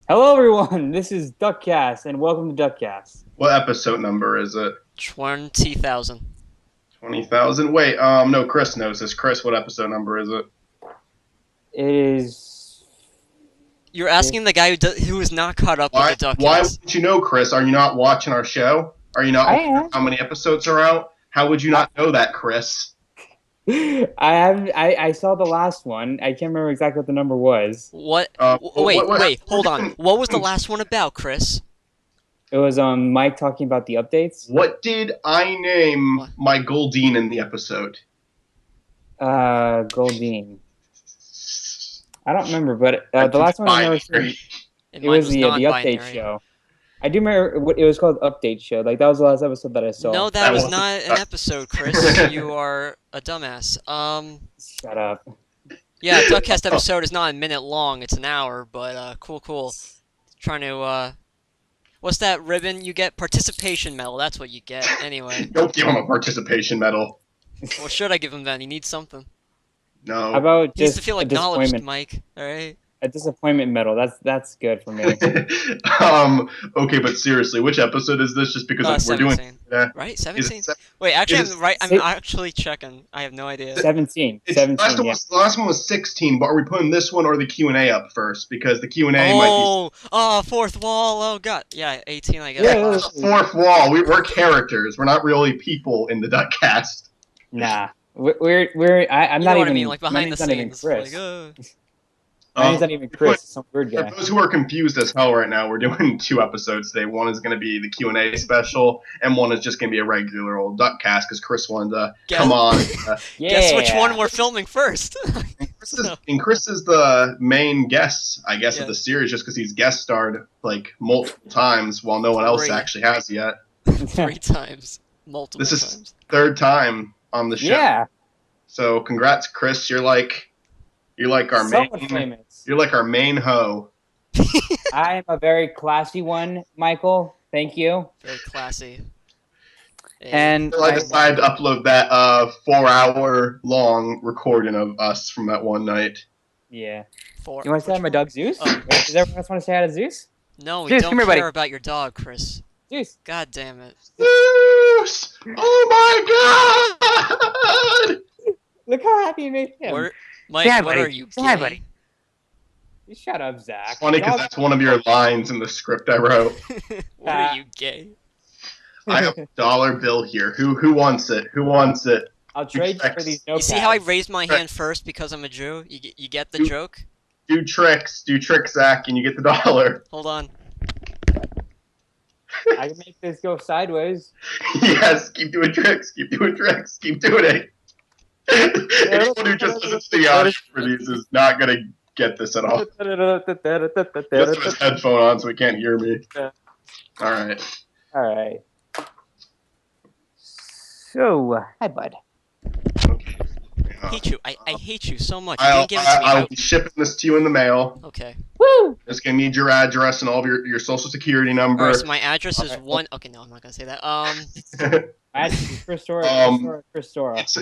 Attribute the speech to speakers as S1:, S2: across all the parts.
S1: Hello, everyone. This is DuckCast, and welcome to DuckCast.
S2: What episode number is it?
S3: 20,000.
S2: 20,000? Wait, no, Chris knows this. Chris, what episode number is it?
S1: It is.
S3: You're asking the guy who is not caught up
S2: Why,
S3: with the
S2: why
S3: DuckCast.
S2: wouldn't you know, Chris? Are you not watching our show? Are you not
S1: I
S2: aware
S1: am.
S2: of how many episodes are out? How would you not know that, Chris?
S1: I haven't. I saw the last one. I can't remember exactly what the number was.
S3: What?
S2: What-
S3: Wait, hold on. What was the last one about, Chris?
S1: It was Mike talking about the updates.
S2: What did I name
S3: What?
S2: my Goldine in the episode?
S1: Goldine. I don't remember, but the last one I remember seeing,
S3: And
S1: it
S3: mine
S1: was the
S3: non-binary.
S1: update show. I do remember what it was called. Update show. Like that was the last episode that I saw.
S3: No,
S2: That
S3: that was
S2: was-
S3: not an episode, Chris. You are a dumbass.
S1: Shut up.
S3: Yeah, DuckCast episode is not a minute long. It's an hour, but cool. Trying to what's that ribbon you get? Participation medal. That's what you get. Anyway,
S2: Don't give him a participation medal.
S3: what should I give him then? He needs something.
S2: No.
S1: How about
S3: He needs
S1: just
S3: to feel
S1: a
S3: acknowledged,
S1: disappointment?
S3: Mike. All right.
S1: A disappointment medal. That's good for me.
S2: Okay, but seriously, which episode is this? Just because we're doing
S3: 17. Right?
S2: is
S3: 17?
S2: it
S3: Wait, actually,
S2: is-
S3: I'm right. I'm
S1: si-
S3: actually checking. I have no idea.
S1: 17.
S2: It's,
S1: 17. Yeah.
S2: the last one was 16, but are we putting this one or the Q&A up first? Because the Q&A might
S3: Fourth wall. Oh, God. Yeah, 18, I guess.
S1: Yeah.
S2: be the fourth wall. We're characters. We're not really people in the DuckCast.
S1: Nah. I'm
S3: You
S1: not
S3: know what
S1: even.
S3: I mean? Like,
S1: my
S3: behind the
S1: name's not even
S3: scenes.
S1: Chris.
S3: Like,
S1: My name's not even Chris. It's some weird
S2: For
S1: guy.
S2: those who are confused as hell right now, we're doing 2 episodes today. One is going to be the Q&A special, and one is just going to be a regular old DuckCast because Chris wanted to
S3: Guess-
S2: come on.
S1: Yeah.
S3: Guess which one we're filming first?
S2: Chris is the main guest, I guess,
S3: Yeah.
S2: of the series, just because he's guest starred like multiple times, while no one else
S3: Great.
S2: actually has yet.
S3: 3 times. Multiple
S2: This is
S3: times.
S2: 3rd time on the show.
S1: Yeah.
S2: So congrats, Chris. You're like our
S1: Somewhat
S2: main.
S1: famous.
S2: You're like our main hoe.
S1: I am a very classy one, Michael. Thank you.
S3: Very classy.
S1: And
S2: So I decided to upload that 4-hour long recording of us from that one night.
S1: yeah.
S3: Four.
S1: You want to say hi to my dog Zeus?
S3: Oh.
S1: Does everyone else want to say hi to Zeus?
S3: No, we
S1: Zeus,
S3: don't
S1: come here,
S3: care
S1: buddy.
S3: about your dog, Chris.
S1: Zeus.
S3: God damn it.
S2: Zeus! Oh my god!
S1: Look how happy you made him.
S3: Mike,
S1: Say hi,
S3: what
S1: buddy.
S3: are you,
S1: Say hi,
S3: gay?
S1: buddy. You shut up, Zach.
S2: Funny because that's one of your lines in the script I wrote.
S3: What are you, gay?
S2: I have a dollar bill here. Who wants it? Who wants it?
S1: I'll trade you for these notepads.
S3: You see how I raised my hand first because I'm a Jew? You get the joke?
S2: Do tricks, Zach, and you get the dollar.
S3: Hold on.
S1: I can make this go sideways.
S2: Yes, keep doing tricks, keep doing it. Anyone who just listens to the audio for these is not gonna get this at all. He has his headphone on, so he can't hear me.
S1: Yeah.
S2: All right.
S1: All right. So, hi, bud.
S3: I hate you. I hate you so much. You
S2: I'll,
S3: didn't give it to me.
S2: I'll be shipping this to you in the mail.
S3: Okay.
S1: Woo!
S2: Just gonna need your address and all of your social security number.
S3: Alright, so my address is
S1: Okay.
S3: one. Okay, no, I'm not gonna say that.
S1: Chrissora.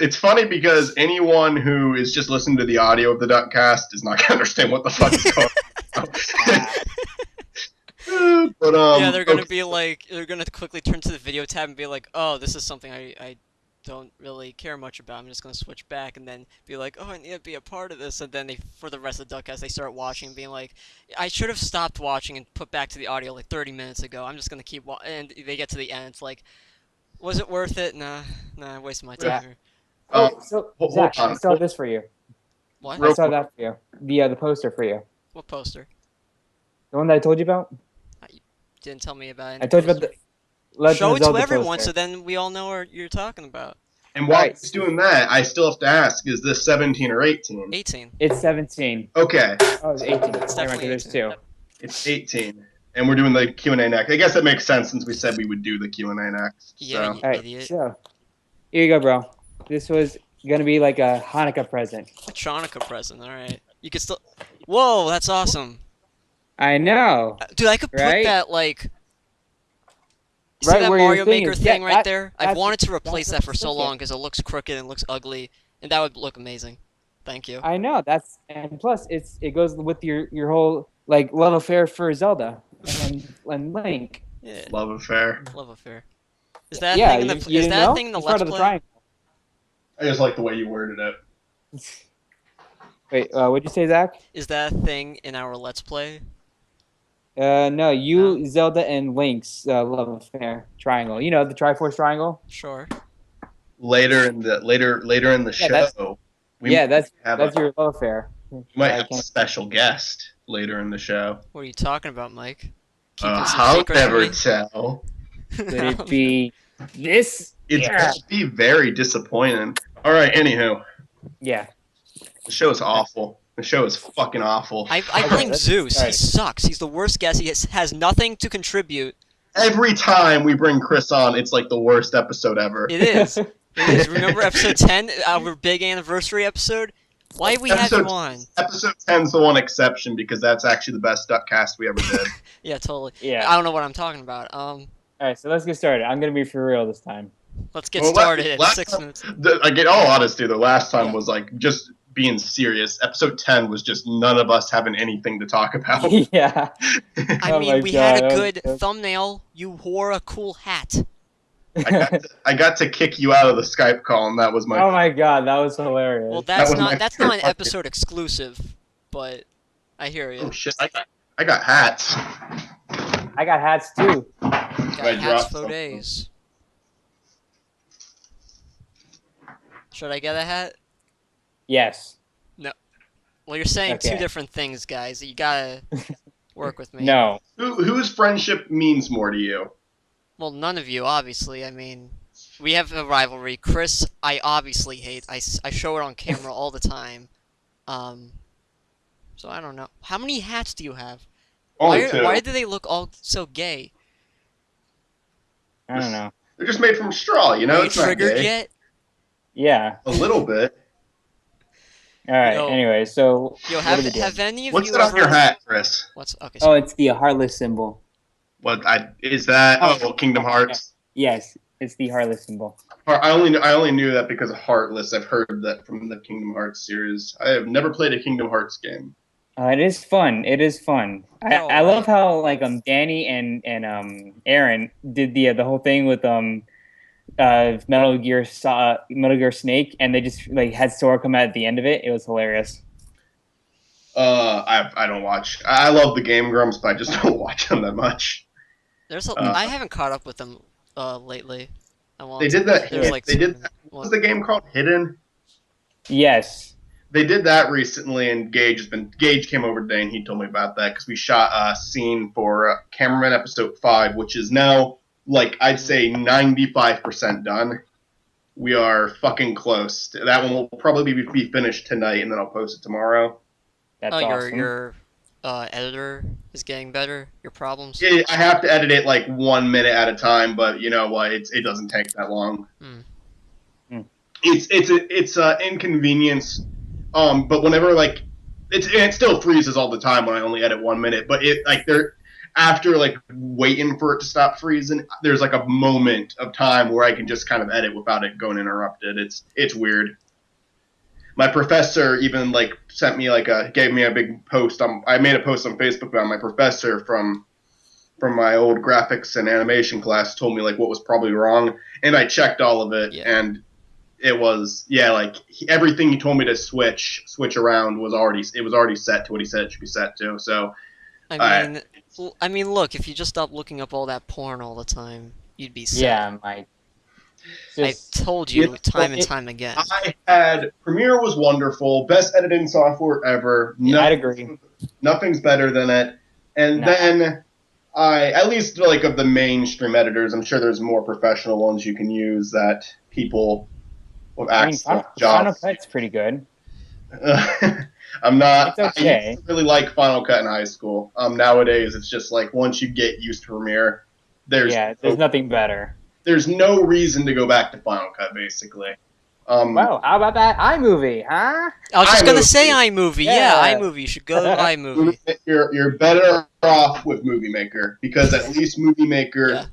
S2: It's funny because anyone who is just listening to the audio of the DuckCast is not gonna understand what the fuck is going on. But
S3: Yeah, they're gonna
S2: okay.
S3: be like, they're gonna quickly turn to the video tab and be like, oh, this is something I don't really care much about. I'm just gonna switch back and then be like, oh, I need to be a part of this. And then for the rest of the DuckCast, they start watching and being like, I should have stopped watching and put back to the audio like 30 minutes ago. I'm just gonna keep and they get to the end. It's like, was it worth it? Nah, I wasted my time
S1: Yeah.
S3: here.
S1: So,
S2: hold
S1: Zach,
S2: on.
S1: I saw this for you.
S3: What?
S2: Real
S1: I saw that for you. The poster for you.
S3: What poster?
S1: The one that I told you about?
S3: Didn't tell me about it.
S1: I told you about the Legend
S3: Show
S1: of
S3: it to
S1: Zelda
S3: everyone
S1: poster.
S3: so then we all know what you're talking about.
S2: And while
S1: Alright.
S2: he's doing that, I still have to ask: is this 17 or 18?
S3: 18.
S1: It's 17.
S2: Okay,
S1: Oh, it's 18.
S3: It's
S1: Never mind,
S3: definitely
S1: there's
S3: 18.
S1: two.
S2: it's 18, and we're doing the Q&A next. I guess that makes sense since we said we would do the Q&A next.
S3: Yeah,
S2: So.
S3: you
S1: Alright,
S3: idiot.
S1: so here you go, bro. This was gonna be like a Hanukkah present.
S3: A Chanukah present, alright. You could still. Whoa, that's awesome.
S1: I know.
S3: Dude, I could put
S1: Right?
S3: that, like. See
S1: Right
S3: that
S1: where your
S3: Mario
S1: thing
S3: Maker
S1: is.
S3: thing
S1: Yeah,
S3: right
S1: that-
S3: there? I've
S1: that's-
S3: wanted to replace
S1: that's
S3: that for so
S1: what I'm
S3: long because it looks crooked and looks ugly, and that would look amazing. Thank you.
S1: I know. And plus it goes with your whole like love affair for Zelda and Link.
S3: Yeah.
S2: Love affair.
S3: Love affair. Is that
S1: Yeah,
S3: thing in the
S1: you
S3: is
S1: didn't
S3: that
S1: know?
S3: thing in the
S1: It's part
S3: Let's
S1: of the
S3: Play?
S1: triangle.
S2: I just like the way you worded it.
S1: Wait, what'd you say, Zach?
S3: Is that a thing in our Let's Play?
S1: No, you,
S3: No?
S1: Zelda, and Link's love affair triangle. You know the Triforce triangle.
S3: Sure.
S2: Later in the
S1: Yeah, that's
S2: show,
S1: that's your love affair.
S2: we might
S1: I
S2: have a
S1: can't.
S2: special guest later in the show.
S3: What are you talking about, Mike? Keeping some
S2: I'll
S3: secrets from
S2: never
S3: me?
S2: tell.
S1: Could it be this?
S2: It's
S1: Yeah.
S2: gonna be very disappointing. All right, anywho,
S1: Yeah.
S2: the show is awful. The show is fucking awful.
S3: I
S1: Okay,
S3: blame
S1: let's
S3: Zeus.
S1: start.
S3: He sucks. He's the worst guest. He has nothing to contribute.
S2: Every time we bring Chris on, it's like the worst episode ever.
S3: It is. It is. Remember episode 10, our big anniversary episode? Why we have you on?
S2: Episode 10's the one exception because that's actually the best DuckCast we ever did.
S3: Yeah, totally.
S1: Yeah.
S3: I don't know what I'm talking about.
S1: All right, so let's get started. I'm gonna be for real this time.
S3: Let's get
S2: Well,
S3: started in
S2: last
S3: 6
S2: time-
S3: minutes.
S2: Like, in all honesty, the last time
S3: Yeah.
S2: was like just being serious. Episode 10 was just none of us having anything to talk about.
S1: Yeah.
S3: I
S1: Oh
S3: mean,
S1: my
S3: we
S1: God,
S3: had a
S1: that
S3: good
S1: was-
S3: thumbnail. You wore a cool hat.
S2: I got to kick you out of the Skype call, and that was my.
S1: Oh my God, that was hilarious.
S3: Well,
S2: That was my
S3: that's not an
S2: favorite.
S3: episode exclusive, but I hear you.
S2: Oh shit! I got hats.
S1: I got hats too.
S3: Got
S2: I
S3: hats
S2: dropped
S3: for
S2: something.
S3: days. Should I get a hat?
S1: Yes.
S3: Well, you're saying two
S1: Okay.
S3: different things, guys. You gotta work with me.
S1: No.
S2: Whose friendship means more to you?
S3: Well, none of you, obviously. I mean, we have a rivalry. Chris, I obviously hate. I show it on camera all the time. So I don't know. How many hats do you have?
S2: Only two.
S3: Why do they look all so gay?
S1: I don't know.
S2: They're just made from straw, you know.
S3: Are you
S2: It's not
S3: triggered
S2: gay.
S3: yet?
S1: Yeah.
S2: A little bit.
S1: All right.
S3: Yo.
S1: Anyway, so
S3: Yo,
S1: what do we
S3: have
S1: do?
S3: have any of
S2: What's
S3: you
S2: it on
S3: ever?
S2: your hat, Chris?
S3: What's okay?
S1: Oh, it's the heartless symbol.
S2: What is that?
S1: Oh.
S2: Oh, Kingdom Hearts.
S1: Yes, it's the heartless symbol.
S2: I only knew that because of Heartless. I've heard that from the Kingdom Hearts series. I have never played a Kingdom Hearts game.
S1: It is fun. It is fun.
S3: They're
S1: I
S3: all
S1: love how like Danny and Aaron did the whole thing with Metal Gear Snake, and they just like had Sora come out at the end of it. It was hilarious.
S2: I don't watch. I love the Game Grumps, but I just don't watch them that much.
S3: I haven't caught up with them lately.
S2: They did that.
S3: There's like
S2: They did.
S3: some-
S2: What was the game called? Hidden.
S1: Yes.
S2: They did that recently, and Gage came over today, and he told me about that because we shot a scene for Cameraman Episode 5, which is now like I'd say 95% done. We are fucking close. That one will probably be finished tonight, and then I'll post it tomorrow.
S1: That's
S3: Oh,
S1: awesome.
S3: your editor is getting better. Your problems.
S2: Yeah, I have to edit it like 1 minute at a time, but you know what? It doesn't take that long. It's a inconvenience. But whenever like it still freezes all the time when I only edit 1 minute. But it like after like waiting for it to stop freezing, there's like a moment of time where I can just kind of edit without it going interrupted. It's weird. My professor even like sent me gave me a big post. I made a post on Facebook about my professor from my old graphics and animation class told me like what was probably wrong, and I checked all of it, and it was everything he told me to switch around was already set to what he said it should be set to. So
S3: I mean, look, if you just stopped looking up all that porn all the time, you'd be set.
S1: Yeah, Mike.
S3: I told you time and time again.
S2: Premiere was wonderful, best editing software ever.
S1: I'd agree.
S2: Nothing's better than it. And then at least like of the mainstream editors, I'm sure there's more professional ones you can use that people with access
S1: Final
S2: jobs.
S1: Cut's pretty good.
S2: I'm not.
S1: It's okay.
S2: I used to really like Final Cut in high school. Nowadays, it's just like once you get used to Premiere, there's
S1: nothing better.
S2: There's no reason to go back to Final Cut, basically.
S1: Well, how about that iMovie, huh?
S3: I was just gonna
S2: iMovie.
S3: say iMovie. Yeah, iMovie. You should go to iMovie.
S2: You're better off with Movie Maker because at least Movie Maker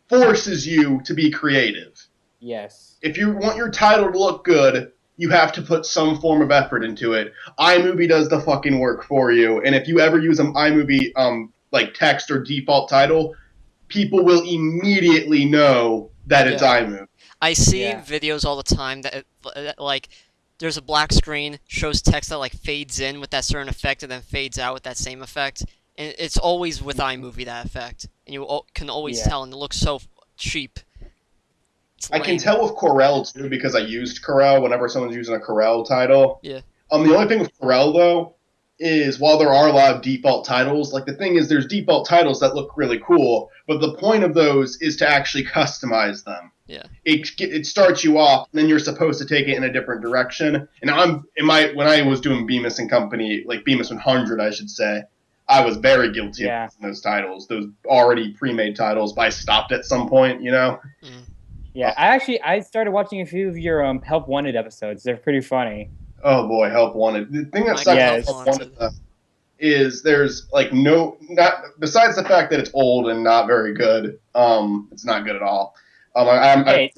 S2: forces you to be creative.
S1: Yes.
S2: If you want your title to look good, you have to put some form of effort into it. iMovie does the fucking work for you, and if you ever use an iMovie like text or default title, people will immediately know that it's iMovie.
S3: I see videos all the time that like there's a black screen, shows text that like fades in with that certain effect and then fades out with that same effect, and it's always with iMovie that effect, and you can always tell, and it looks so cheap.
S2: I can tell with Corel too because I used Corel whenever someone's using a Corel title.
S3: Yeah.
S2: The only thing with Corel though is while there are a lot of default titles, like the thing is there's default titles that look really cool, but the point of those is to actually customize them.
S3: Yeah.
S2: It starts you off, and then you're supposed to take it in a different direction. And when I was doing Bemis and Company, like Bemis 100, I should say, I was very guilty of those titles, those already pre-made titles, but I stopped at some point, you know.
S1: Yeah, I started watching a few of your Help Wanted episodes. They're pretty funny.
S2: Oh boy, Help Wanted. The thing that sucks about Help Wanted is there's like not besides the fact that it's old and not very good. It's not good at all. I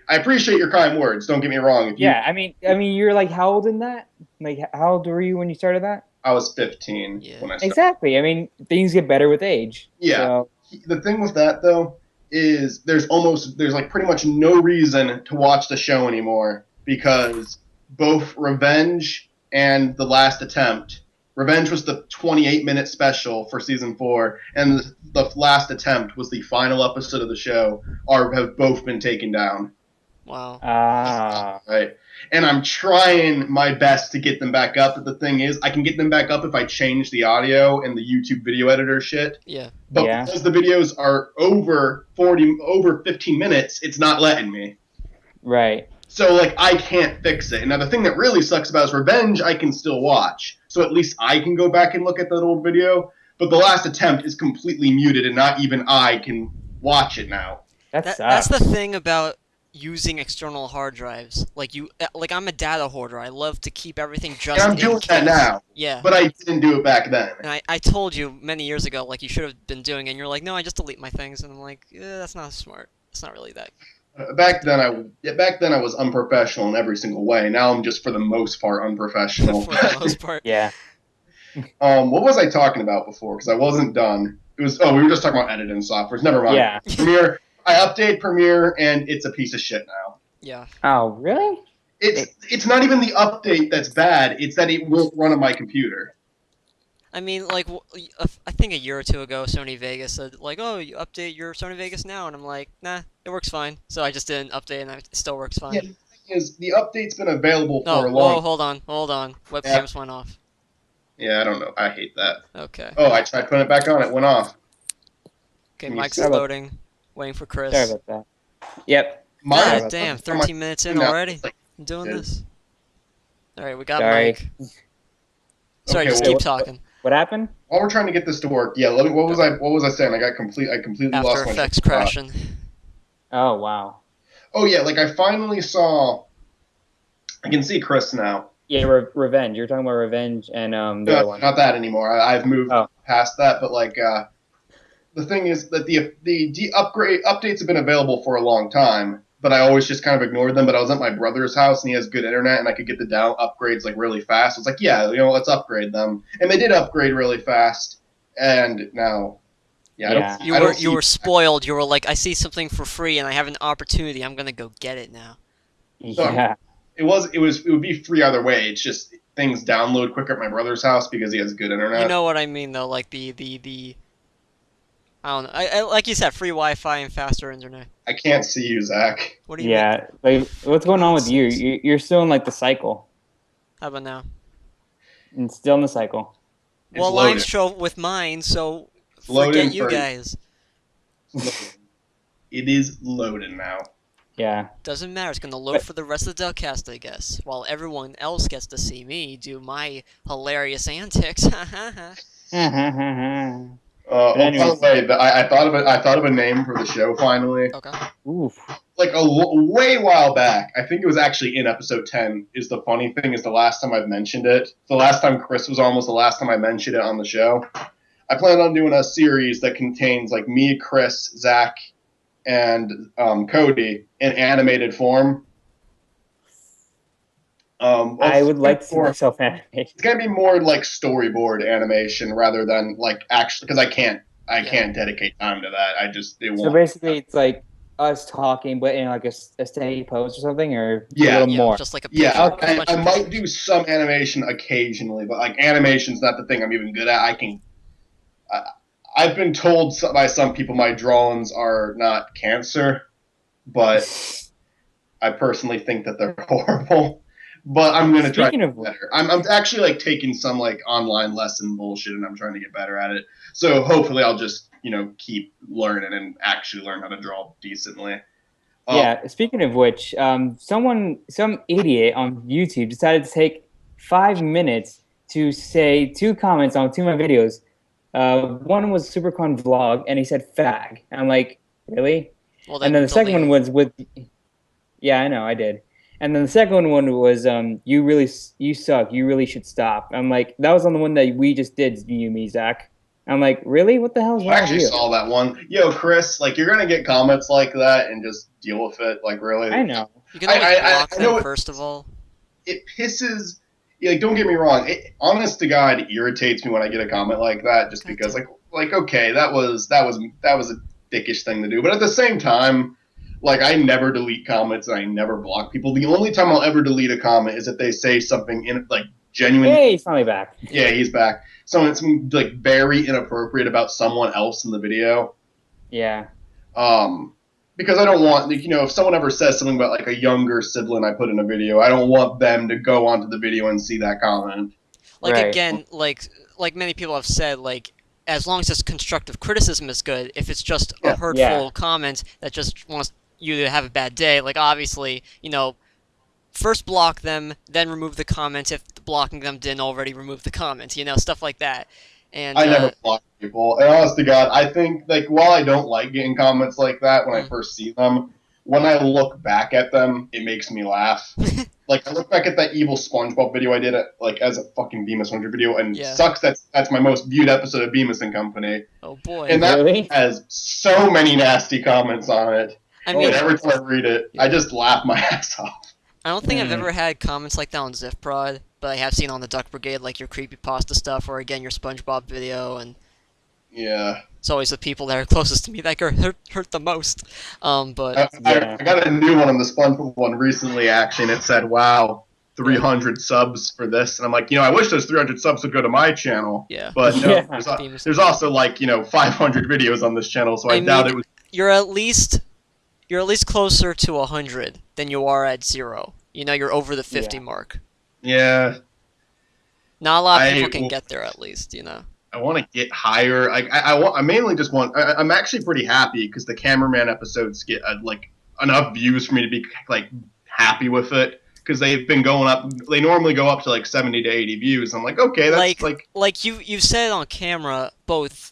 S2: appreciate your kind words. Don't get me wrong.
S1: I mean, you're like how old in that? Like, how old were you when you started that?
S2: I was 15 when I started.
S1: Exactly. I mean, things get better with age.
S2: Yeah. So. The thing with that though is there's like pretty much no reason to watch the show anymore because both Revenge and The Last Attempt. Revenge was the 28-minute special for season 4, and the Last Attempt was the final episode of the show. Have both been taken down.
S3: Wow.
S2: Right. And I'm trying my best to get them back up. But the thing is, I can get them back up if I change the audio and the YouTube video editor shit.
S3: Yeah.
S2: But because the videos are over 15 minutes, it's not letting me.
S1: Right.
S2: So, like, I can't fix it. And now the thing that really sucks about is Revenge, I can still watch. So at least I can go back and look at that old video. But The Last Attempt is completely muted, and not even I can watch it now.
S3: That's the thing about using external hard drives. Like I'm a data hoarder. I love to keep everything just
S2: and I'm doing that now.
S3: Yeah.
S2: But I didn't do it back then.
S3: And I told you many years ago, like, you should have been doing it, and you're like, no, I just delete my things. And I'm like, that's not smart. It's not really that.
S2: Back then I was unprofessional in every single way. Now I'm just for the most part unprofessional.
S3: For the most part.
S1: Yeah.
S2: What was I talking about before? Because I wasn't done. We were just talking about editing software. Never mind.
S1: Yeah.
S2: Premiere. I update Premiere and it's a piece of shit now.
S3: Yeah.
S1: Oh, really?
S2: It's not even the update that's bad. It's that it won't run on my computer.
S3: I mean, like, I think a year or two ago, Sony Vegas said, like, oh, you update your Sony Vegas now, and I'm like, nah, it works fine. So I just didn't update, and it still works fine.
S2: Yeah, the thing is, the update's been available for a long.
S3: Oh, hold on. Webcams went off.
S2: Yeah, I don't know. I hate that.
S3: Okay.
S2: Oh, I tried putting it back on. It went off.
S3: Okay, Mike's loading. Waiting for Chris.
S1: Sorry about that. Yep.
S3: God damn, 13 minutes in already. I'm doing this. Alright, we got Mike. Sorry, just keep talking.
S1: What happened?
S2: While we're trying to get this to work, what was I saying? I completely lost my
S3: After Effects crashing.
S1: Oh, wow.
S2: Oh, yeah, like I finally saw... I can see Chris now.
S1: Yeah, Revenge. You're talking about Revenge and the other one.
S2: Not that anymore. I've moved past that, but like... the thing is that the updates have been available for a long time, but I always just kind of ignored them. But I was at my brother's house, and he has good internet, and I could get the upgrades like really fast. I was like, yeah, let's upgrade them, and they did upgrade really fast. And now,
S3: you were spoiled. You were like, I see something for free, and I have an opportunity. I'm gonna go get it now.
S1: Yeah,
S2: it would be free either way. It's just things download quicker at my brother's house because he has good internet.
S3: You know what I mean, though, like the I don't know. I like you said, free Wi-Fi and faster internet.
S2: I can't see you, Zach.
S3: What do you mean?
S1: Yeah, like what's going on with you? You're still in like the cycle.
S3: How about now?
S1: And still in the cycle.
S3: Well, I'm sure with mine, so forget you guys.
S2: It is loading now.
S1: Yeah.
S3: Doesn't matter. It's gonna load for the rest of the DuckCast, I guess, while everyone else gets to see me do my hilarious antics.
S2: By the way, I thought of a name for the show finally.
S3: Okay.
S1: Oof.
S2: Like way while back. I think it was actually in episode 10. Is the funny thing is the last time I've mentioned it. The last time Chris was almost the last time I mentioned it on the show. I plan on doing a series that contains like me, Chris, Zach, and Cody in animated form.
S1: I would like to see myself animate.
S2: It's gonna be more like storyboard animation rather than like actually, because I can't dedicate time to that.
S1: So basically, it's like us talking, but in like a steady pose or something, or a little more.
S3: Just like a picture.
S2: I might do some animation occasionally, but like animation's not the thing I'm even good at. I've been told by some people my drawings are not cancer, but I personally think that they're horrible. But I'm gonna try to get better. I'm actually like taking some like online lesson bullshit, and I'm trying to get better at it. So hopefully, I'll just keep learning and actually learn how to draw decently.
S1: Yeah. Speaking of which, some idiot on YouTube decided to take 5 minutes to say 2 comments on 2 of my videos. One was Supercon vlog, and he said "fag." I'm like, really?
S3: Well,
S1: and then the second one was with. Yeah, I know, I did. And then the second one was, you suck. You really should stop. I'm like, that was on the one that we just did, you, me, Zach. I'm like, really? What the hell is wrong with you?
S2: I actually saw that one. Yo, Chris, like, you're going to get comments like that and just deal with it. Like, really?
S1: I know.
S3: You can always block them, first of all.
S2: It pisses... Like, don't get me wrong. Honest to God, it irritates me when I get a comment like that, just because, like, okay, that was a dickish thing to do. But at the same time... Like, I never delete comments and I never block people. The only time I'll ever delete a comment is if they say something genuine.
S1: Hey, he's finally back.
S2: Yeah, he's back. Something like very inappropriate about someone else in the video.
S1: Yeah.
S2: Because I don't want, if someone ever says something about like a younger sibling I put in a video, I don't want them to go onto the video and see that comment.
S3: Like, right. Again, like many people have said, like, as long as it's constructive criticism is good. If it's just a hurtful comment that just wants you to have a bad day, like, obviously, first block them, then remove the comment if blocking them didn't already remove the comment, stuff like that. And
S2: I never block people. And honest to God, I think, like, while I don't like getting comments like that when I first see them, when I look back at them, it makes me laugh. Like, I look back at that evil SpongeBob video I did as a fucking Bemis 100 video, and sucks that's my most viewed episode of Bemis and Company.
S3: Oh boy!
S2: And that has so many nasty comments on it. I mean, every time I read it, I just laugh my ass off.
S3: I don't think I've ever had comments like that on Zifprod, but I have seen on the Duck Brigade, like your creepypasta stuff, or again your SpongeBob video, and it's always the people that are closest to me that hurt the most. But
S2: I got a new one on the SpongeBob one recently. Actually, and it said, "Wow, 300 subs for this," and I'm like, I wish those 300 subs would go to my channel.
S3: Yeah.
S2: But no, there's also like 500 videos on this channel, so I doubt it was.
S3: You're at least closer to 100 than you are at 0. You're over the 50 mark.
S2: Yeah.
S3: Not a lot of people can get there, at least,
S2: I want to get higher. I mainly just want... I'm actually pretty happy because the cameraman episodes get, enough views for me to be, happy with it. Because they've been going up... They normally go up to, 70 to 80 views. I'm like, okay, that's,
S3: Like, you've said it on camera, both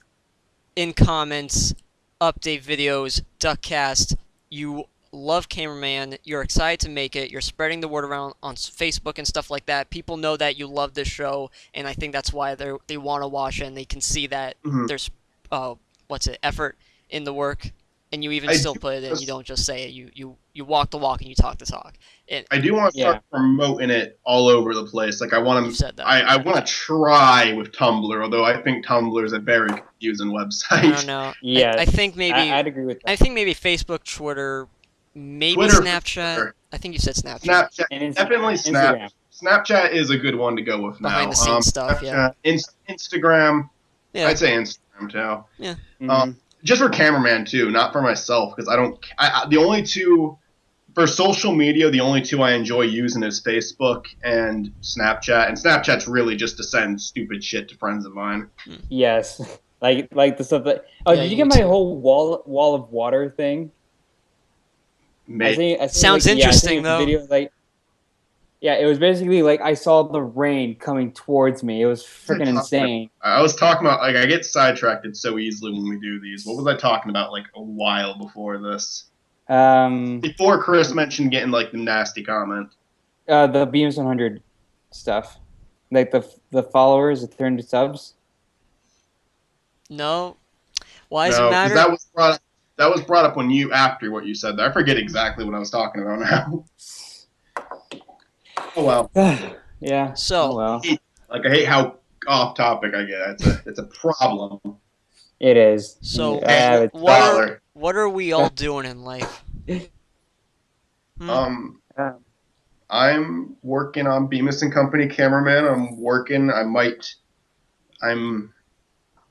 S3: in comments, update videos, DuckCast... You love Cameraman, you're excited to make it, you're spreading the word around on Facebook and stuff like that. People know that you love this show, and I think that's why they want to watch it, and they can see that there's, effort in the work, and you even still put it in. You don't just say it, you walk the walk and you talk the talk.
S2: I do want to start promoting it all over the place. Like, I want to I want to try with Tumblr, although I think Tumblr is a very confusing website.
S3: I don't know.
S1: Yeah,
S3: I think maybe
S1: I'd agree with that.
S3: I think maybe Facebook, Twitter, maybe Snapchat. Sure. I think you said Snapchat.
S2: Definitely Snapchat. Snapchat is a good one to go with now.
S3: Behind the scenes stuff,
S2: Instagram. Yeah. I'd say Instagram too.
S3: Yeah.
S2: Just for Cameraman too, not for myself, because the only two. For social media, the only two I enjoy using is Facebook and Snapchat. And Snapchat's really just to send stupid shit to friends of mine.
S1: Yes. Like the stuff that... Oh, did you get my whole wall of water thing?
S2: Maybe.
S1: I think,
S3: sounds interesting, though.
S1: Video, it was basically like I saw the rain coming towards me. It was freaking insane.
S2: I was talking about... I get sidetracked so easily when we do these. What was I talking about, a while before this? Before Chris mentioned getting the nasty comment.
S1: The Beams 100 stuff, like the followers that turned to subs.
S3: No, why does it matter?
S2: That was brought up after what you said there. I forget exactly what I was talking about now. Oh well.
S1: Yeah.
S3: So,
S1: oh well.
S2: I hate how off topic I get. It's a problem.
S1: It is.
S3: so what are we all doing in life?
S2: Um, I'm working on Bemis and Company cameraman. I'm going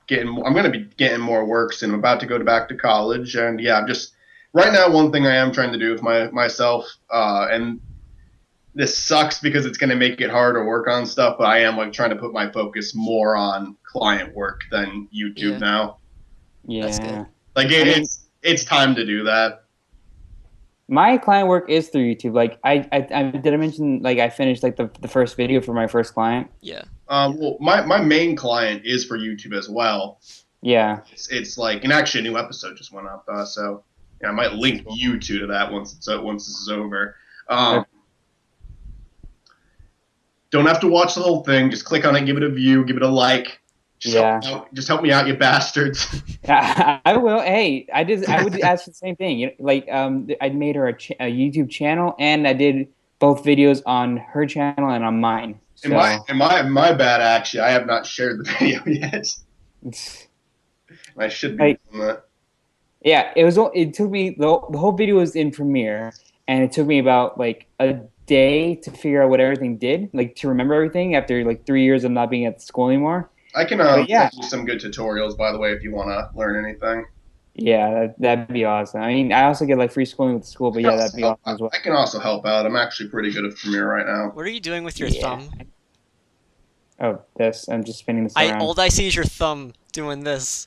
S2: to be getting more work soon. I'm about to go back to college, and yeah, I'm just right now. One thing I am trying to do with myself, and this sucks because it's going to make it hard to work on stuff. But I am like trying to put my focus more on client work than YouTube now.
S1: Yeah.
S3: That's good.
S2: Like it's time to do that.
S1: My client work is through YouTube. Like I did I mention like I finished like the first video for my first client?
S3: Yeah.
S2: Well, my main client is for YouTube as well.
S1: Yeah.
S2: It's like, and actually a new episode just went up, so yeah, I might link you two to that once this is over. Don't have to watch the whole thing. Just click on it, give it a view, give it a like. Just help me out, you bastards.
S1: I will. Hey, I would ask the same thing. You know, like I made her a YouTube channel, and I did both videos on her channel and on mine. So.
S2: My bad. Actually, I have not shared the video yet. I should be doing that.
S1: Yeah, it took me the whole video was in Premiere, and it took me about like a day to figure out what everything did, like to remember everything after like 3 years of not being at school anymore.
S2: I can send you some good tutorials, by the way, if you want to learn anything.
S1: Yeah, that'd be awesome. I mean, I also get like free schooling with the school, but yeah, that'd be awesome as well.
S2: I can also help out. I'm actually pretty good at Premiere right now.
S3: What are you doing with your thumb?
S1: Oh, this. I'm just spinning this around.
S3: All I see is your thumb doing this.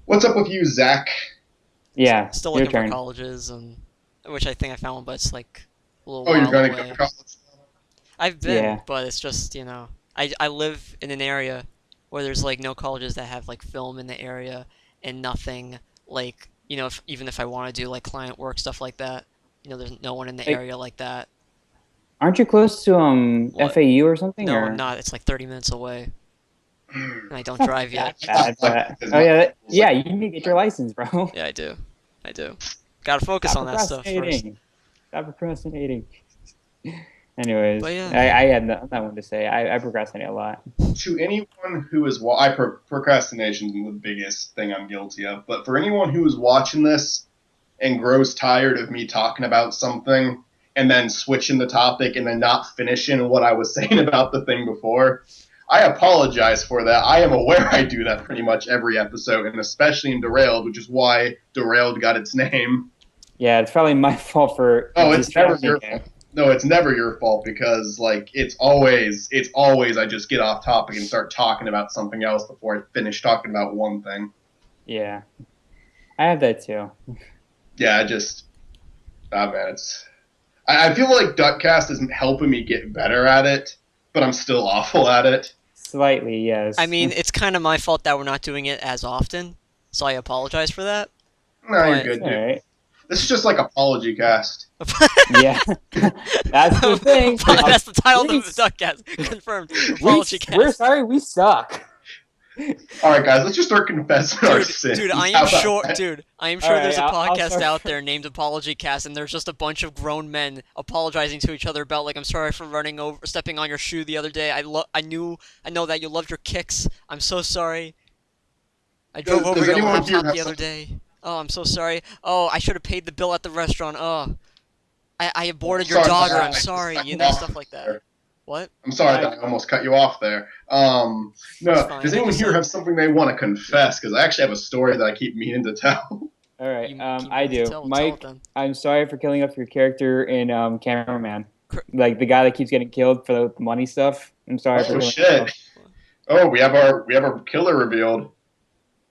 S2: What's up with you, Zach?
S1: Yeah,
S3: still looking for colleges, which I think I found one, but it's like a little while
S2: you're going
S3: away.
S2: to go to college?
S3: I've been, but it's just, you know, I live in an area where there's like no colleges that have like film in the area and nothing like, you know, even if I want to do like client work, stuff like that, you know, there's no one in the area like that.
S1: Aren't you close to FAU or something?
S3: No,
S1: or?
S3: I'm not. It's like 30 minutes away. And I don't drive yet.
S1: Yeah, you need to get your license, bro.
S3: Yeah, I do. Gotta focus on that stuff first.
S1: Stop procrastinating. Anyways,
S3: but yeah.
S1: I had not one to say. I procrastinate a lot.
S2: To anyone who is procrastination is the biggest thing I'm guilty of. But for anyone who is watching this and grows tired of me talking about something and then switching the topic and then not finishing what I was saying about the thing before, I apologize for that. I am aware I do that pretty much every episode, and especially in Derailed, which is why Derailed got its name.
S1: Yeah, it's probably my fault for.
S2: Oh, it's never your fault. No, it's never your fault because like it's always I just get off topic and start talking about something else before I finish talking about one thing.
S1: Yeah, I have that too.
S2: Yeah, I feel like DuckCast is helping me get better at it, but I'm still awful at it.
S1: Slightly, yes.
S3: I mean, it's kind of my fault that we're not doing it as often, so I apologize for that.
S2: No, you're good, dude. Right. This is just like ApologyCast.
S1: Yeah, that's the thing.
S3: That's the title of the DuckCast. Confirmed. ApologyCast.
S1: We're sorry, we suck.
S2: All right, guys, let's just start confessing our sins.
S3: Dude, I am sure there's a podcast out there named ApologyCast, and there's just a bunch of grown men apologizing to each other about, like, I'm sorry for stepping on your shoe the other day. I know that you loved your kicks. I'm so sorry. I drove over your laptop the other day. Oh, I'm so sorry. Oh, I should have paid the bill at the restaurant. Oh, I aborted your daughter. I'm sorry. You know, stuff like that. What?
S2: I'm sorry that I almost cut you off there. No, does anyone here have something they want to confess? Because I actually have a story that I keep meaning to tell.
S1: All right, I do. Mike, I'm sorry for killing off your character in Cameraman. Like the guy that keeps getting killed for the money stuff. I'm sorry for killing him off.
S2: Oh, we have our killer revealed.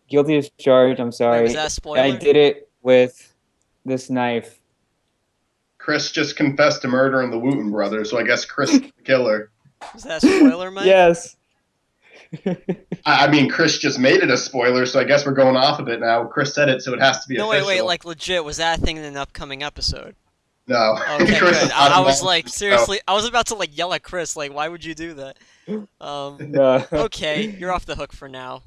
S1: Guilty as charged. I'm sorry.
S3: Wait, was that a spoiler?
S1: I did it with this knife.
S2: Chris just confessed to murdering the Wooten brothers, so I guess Chris is the killer.
S3: Was that a spoiler, Mike?
S1: Yes.
S2: I mean, Chris just made it a spoiler, so I guess we're going off of it now. Chris said it, so it has to be official.
S3: No, wait, like legit, was that a thing in an upcoming episode?
S2: No.
S3: Okay, good. I was like, seriously, I was about to like yell at Chris, like, why would you do that?
S1: No.
S3: Okay, you're off the hook for now.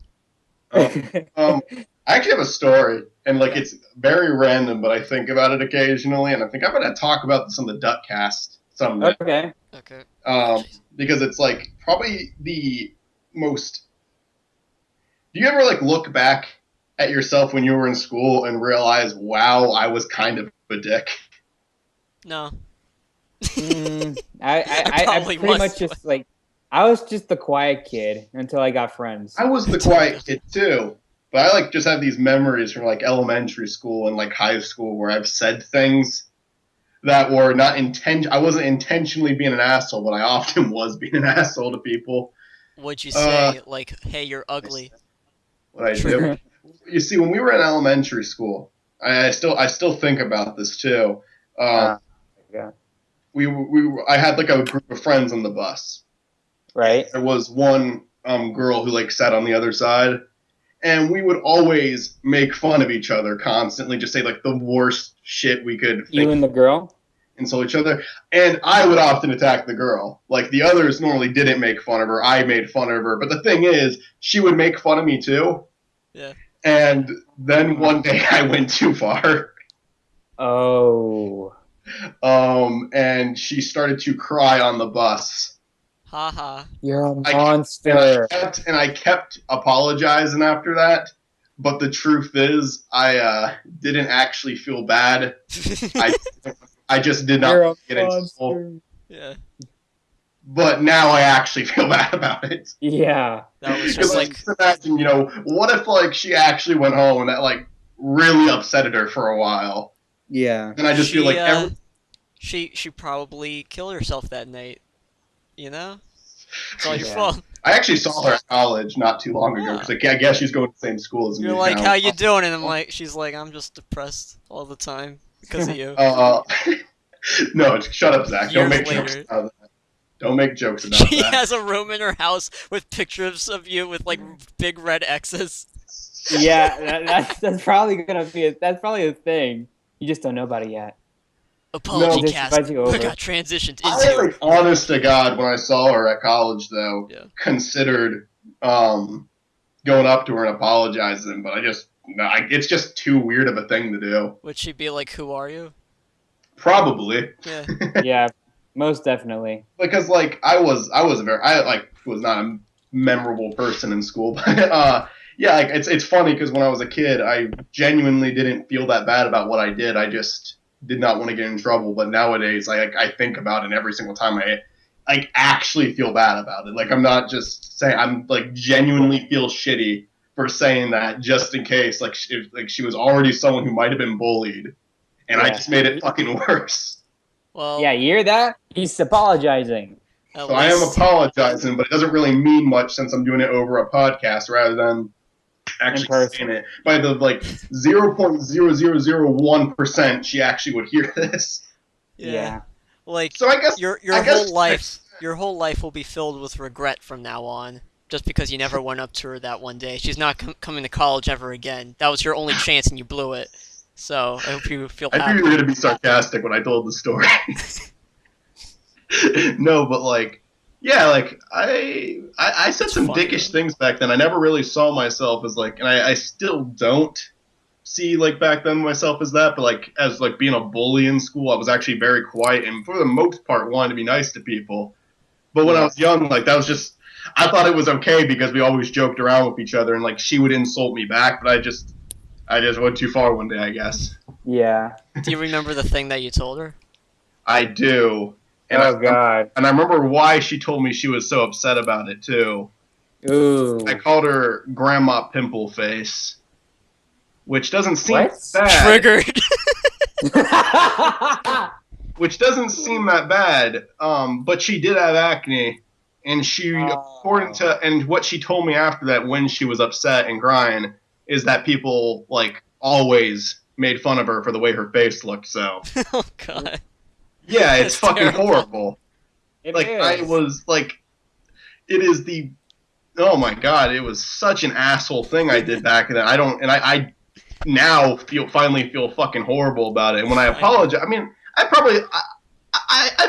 S2: I actually have a story, and like it's very random, but I think about it occasionally, and I think I'm going to talk about this on the DuckCast someday.
S1: Okay.
S3: Okay.
S2: Because it's like probably the most. Do you ever like look back at yourself when you were in school and realize, wow, I was kind of a dick?
S3: No.
S1: I pretty much just like, I was just the quiet kid until I got friends.
S2: I was the quiet kid too, but I like just have these memories from like elementary school and like high school where I've said things that were not I wasn't intentionally being an asshole, but I often was being an asshole to people.
S3: What'd you say? Like, hey, you're ugly.
S2: What I do? You see, when we were in elementary school, I still think about this too.
S1: Yeah.
S2: I had like a group of friends on the bus.
S1: Right.
S2: There was one girl who like sat on the other side, and we would always make fun of each other constantly, just say like the worst shit we could think.
S1: You and the girl?
S2: Insult each other. And I would often attack the girl. Like the others normally didn't make fun of her. I made fun of her. But the thing is, she would make fun of me too.
S3: Yeah.
S2: And then one day I went too far.
S1: Oh.
S2: And she started to cry on the bus.
S3: Haha.
S1: You're a monster.
S2: And I kept apologizing after that. But the truth is, I didn't actually feel bad. I just did not get in school.
S3: Yeah.
S2: But now I actually feel bad about it.
S1: Yeah.
S3: That was just like,
S2: imagine, what if like she actually went home and that like really upsetted her for a while?
S1: Yeah.
S2: And I just feel like
S3: she probably killed herself that night. You know? It's all your fault.
S2: I actually saw her at college not too long ago because I guess she's going to the same school as me.
S3: You're like, how you doing? And I'm like, she's like, I'm just depressed all the time because of you.
S2: No, shut up, Zach. Don't make jokes about that. Don't make jokes about that.
S3: She has a room in her house with pictures of you with like big red X's.
S1: Yeah, that's probably that's probably a thing. You just don't know about it yet.
S3: ApologyCast. We got transitioned into.
S2: I, like, honest to God, when I saw her at college, though, considered going up to her and apologizing, but it's just too weird of a thing to do.
S3: Would she be like, "Who are you?"
S2: Probably.
S3: Yeah.
S1: Yeah, most definitely.
S2: Because like I was not a memorable person in school, but yeah, like it's funny because when I was a kid, I genuinely didn't feel that bad about what I did. I just did not want to get in trouble. But nowadays, I think about it every single time I actually feel bad about it. Like I'm not just saying, I'm like genuinely feel shitty for saying that just in case like if she was already someone who might have been bullied, and I just made it fucking worse.
S3: Well,
S1: yeah, you hear that? He's apologizing.
S2: So I am apologizing, but it doesn't really mean much since I'm doing it over a podcast rather than actually saying it. By the like 0.0001%, she actually would hear this.
S3: Yeah. Like
S2: so I guess
S3: your whole life will be filled with regret from now on, just because you never went up to her that one day. She's not coming to college ever again. That was your only chance, and you blew it. So I hope you feel happy.
S2: I knew you were gonna be sarcastic when I told the story. No, but like, yeah, like I said some dickish things back then. I never really saw myself as like, and I still don't see like back then myself as that. But like as like being a bully in school, I was actually very quiet and for the most part wanted to be nice to people. But when I was young, like that was just, I thought it was okay because we always joked around with each other and like she would insult me back, but I just went too far one day, I guess.
S1: Yeah.
S3: Do you remember the thing that you told her?
S2: I do. And
S1: God.
S2: And I remember why she told me she was so upset about it, too.
S1: Ooh.
S2: I called her Grandma Pimple Face, which doesn't seem bad.
S3: Triggered.
S2: Which doesn't seem that bad, but she did have acne. And she, according to, and what she told me after that when she was upset and crying, is that people, like, always made fun of her for the way her face looked, so.
S3: Oh, God.
S2: Yeah, it's fucking horrible.
S1: It
S2: like,
S1: is.
S2: I was, like, it is the, oh my God, it was such an asshole thing I did back then. I now finally feel fucking horrible about it. And when I apologize, I mean, I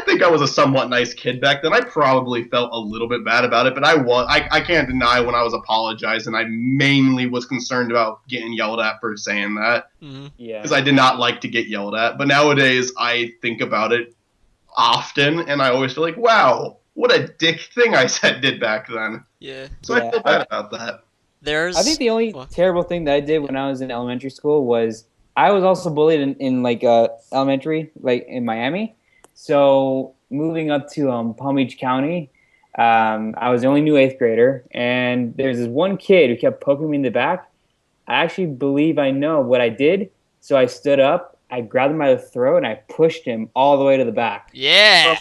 S2: think I was a somewhat nice kid back then. I probably felt a little bit bad about it, but I can't deny when I was apologizing, I mainly was concerned about getting yelled at for saying that.
S3: Mm-hmm.
S1: Yeah.
S2: Because I did not like to get yelled at. But nowadays, I think about it. often, and I always feel like, wow, what a dick thing I did back then.
S3: Yeah.
S2: So I feel bad about that.
S1: I think the only terrible thing that I did when I was in elementary school was I was also bullied in like elementary, like in Miami. So moving up to Palm Beach County, I was the only new 8th grader, and there's this one kid who kept poking me in the back. I actually believe I know what I did. So I stood up, I grabbed him by the throat, and I pushed him all the way to the back.
S3: Yeah.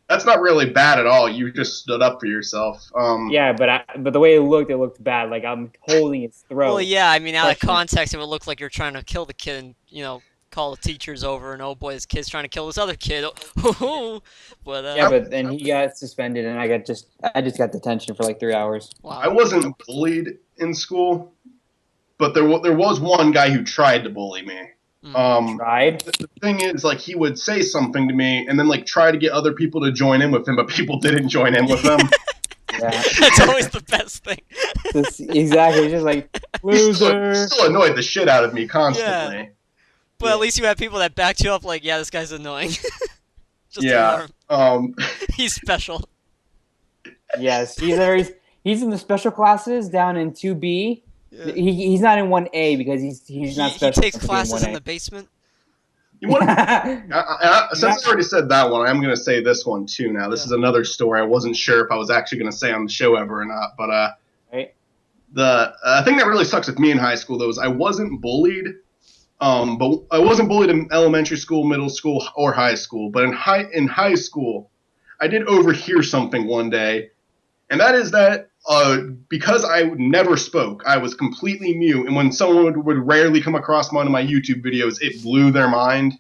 S2: That's not really bad at all. You just stood up for yourself.
S1: Yeah, but the way it looked bad. Like I'm holding his throat.
S3: Well, yeah, I mean, out of context, it would look like you're trying to kill the kid and, you know, call the teachers over and, oh boy, this kid's trying to kill this other kid. But,
S1: yeah, but then he got suspended and I just got detention for like 3 hours.
S3: Wow.
S2: I wasn't bullied in school, but there was one guy who tried to bully me.
S1: Tried?
S2: The thing is, like, he would say something to me and then, like, try to get other people to join in with him, but people didn't join in with him.
S1: Yeah.
S3: That's always the best thing.
S1: Exactly. It's just like, loser.
S2: Still annoyed the shit out of me constantly.
S3: Yeah. But at least you had people that backed you up, like, yeah, this guy's annoying. Just
S2: yeah.
S3: He's special.
S1: Yes, he's in the special classes down in 2B. Yeah. He's not in 1A because he's not special.
S3: He takes classes in the basement.
S2: You want since I already said that one, I'm going to say this one too now. This is another story I wasn't sure if I was actually going to say on the show ever or not. But the thing that really sucks with me in high school, though, is I wasn't bullied. But I wasn't bullied in elementary school, middle school, or high school. But in high school, I did overhear something one day. And that is that because I never spoke, I was completely mute. And when someone would rarely come across one of my YouTube videos, it blew their mind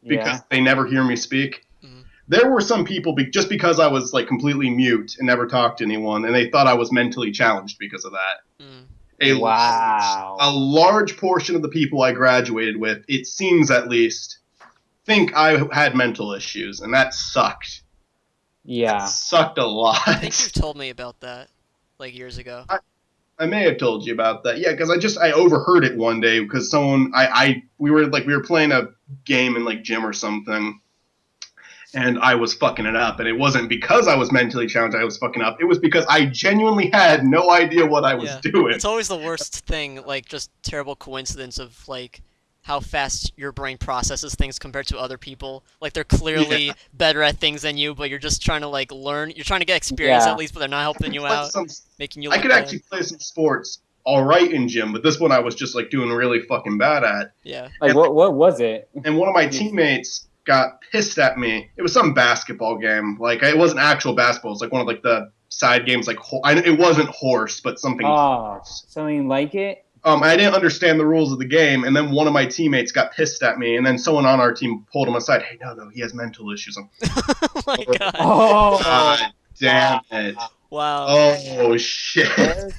S2: because they never hear me speak. Mm-hmm. There were some people, just because I was like completely mute and never talked to anyone, and they thought I was mentally challenged because of that. Mm. A large portion of the people I graduated with, it seems at least, think I had mental issues, and that sucked.
S1: Yeah.
S2: That sucked a lot.
S3: I think you told me about that, like, years ago.
S2: I may have told you about that. Yeah, because I overheard it one day because someone, we were playing a game in, like, gym or something, and I was fucking it up. And it wasn't because I was mentally challenged I was fucking up. It was because I genuinely had no idea what I was doing.
S3: It's always the worst thing, like, just terrible coincidence of, like, how fast your brain processes things compared to other people. Like, they're clearly better at things than you, but you're just trying to, like, learn. You're trying to get experience at least, but they're not helping you out, making you look bad.
S2: Actually play some sports all right in gym, but this one I was just, like, doing really fucking bad at.
S3: Yeah.
S1: Like, what was it?
S2: And one of my teammates got pissed at me. It was some basketball game. Like, it wasn't actual basketball. It was like one of like the side games. Like, it wasn't horse, but something.
S1: Oh, something like it.
S2: I didn't understand the rules of the game, and then one of my teammates got pissed at me, and then someone on our team pulled him aside. Hey, no, he has mental issues.
S3: Oh my god.
S2: Oh, god damn it.
S3: Wow.
S2: Oh shit.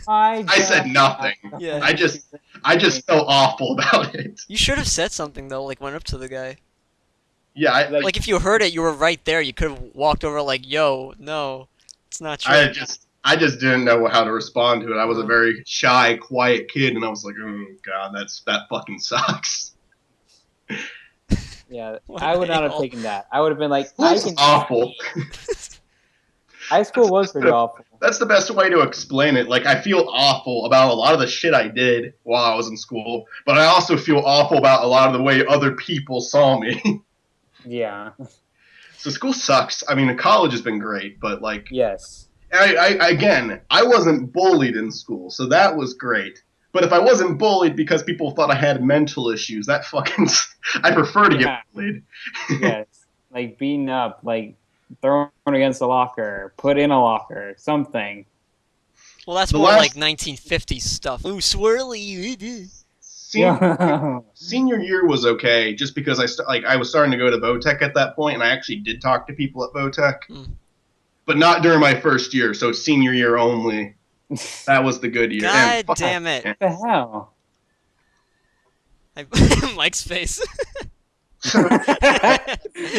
S2: I said nothing.
S3: Yeah.
S2: I just felt awful about it.
S3: You should have said something though, like went up to the guy.
S2: Yeah,
S3: like if you heard it, you were right there. You could have walked over like, "Yo, no, it's not true."
S2: I just didn't know how to respond to it. I was a very shy, quiet kid, and I was like, "Oh god, that fucking sucks."
S1: Yeah, I would not have taken that. I would have been like,
S2: awful."
S1: High school was pretty awful.
S2: That's the best way to explain it. Like, I feel awful about a lot of the shit I did while I was in school, but I also feel awful about a lot of the way other people saw me.
S1: Yeah.
S2: So school sucks. I mean, college has been great, but like,
S1: yes.
S2: I wasn't bullied in school, so that was great. But if I wasn't bullied because people thought I had mental issues, that fucking, I prefer to get bullied.
S1: Yes, like beaten up, like thrown against a locker, put in a locker, something.
S3: Well, that's more like 1950s stuff. Ooh, swirly.
S2: Senior year was okay, just because I was starting to go to Votech at that point, and I actually did talk to people at Votech, but not during my first year. So senior year only. That was the good year.
S3: God damn it!
S1: What the hell?
S3: Mike's face.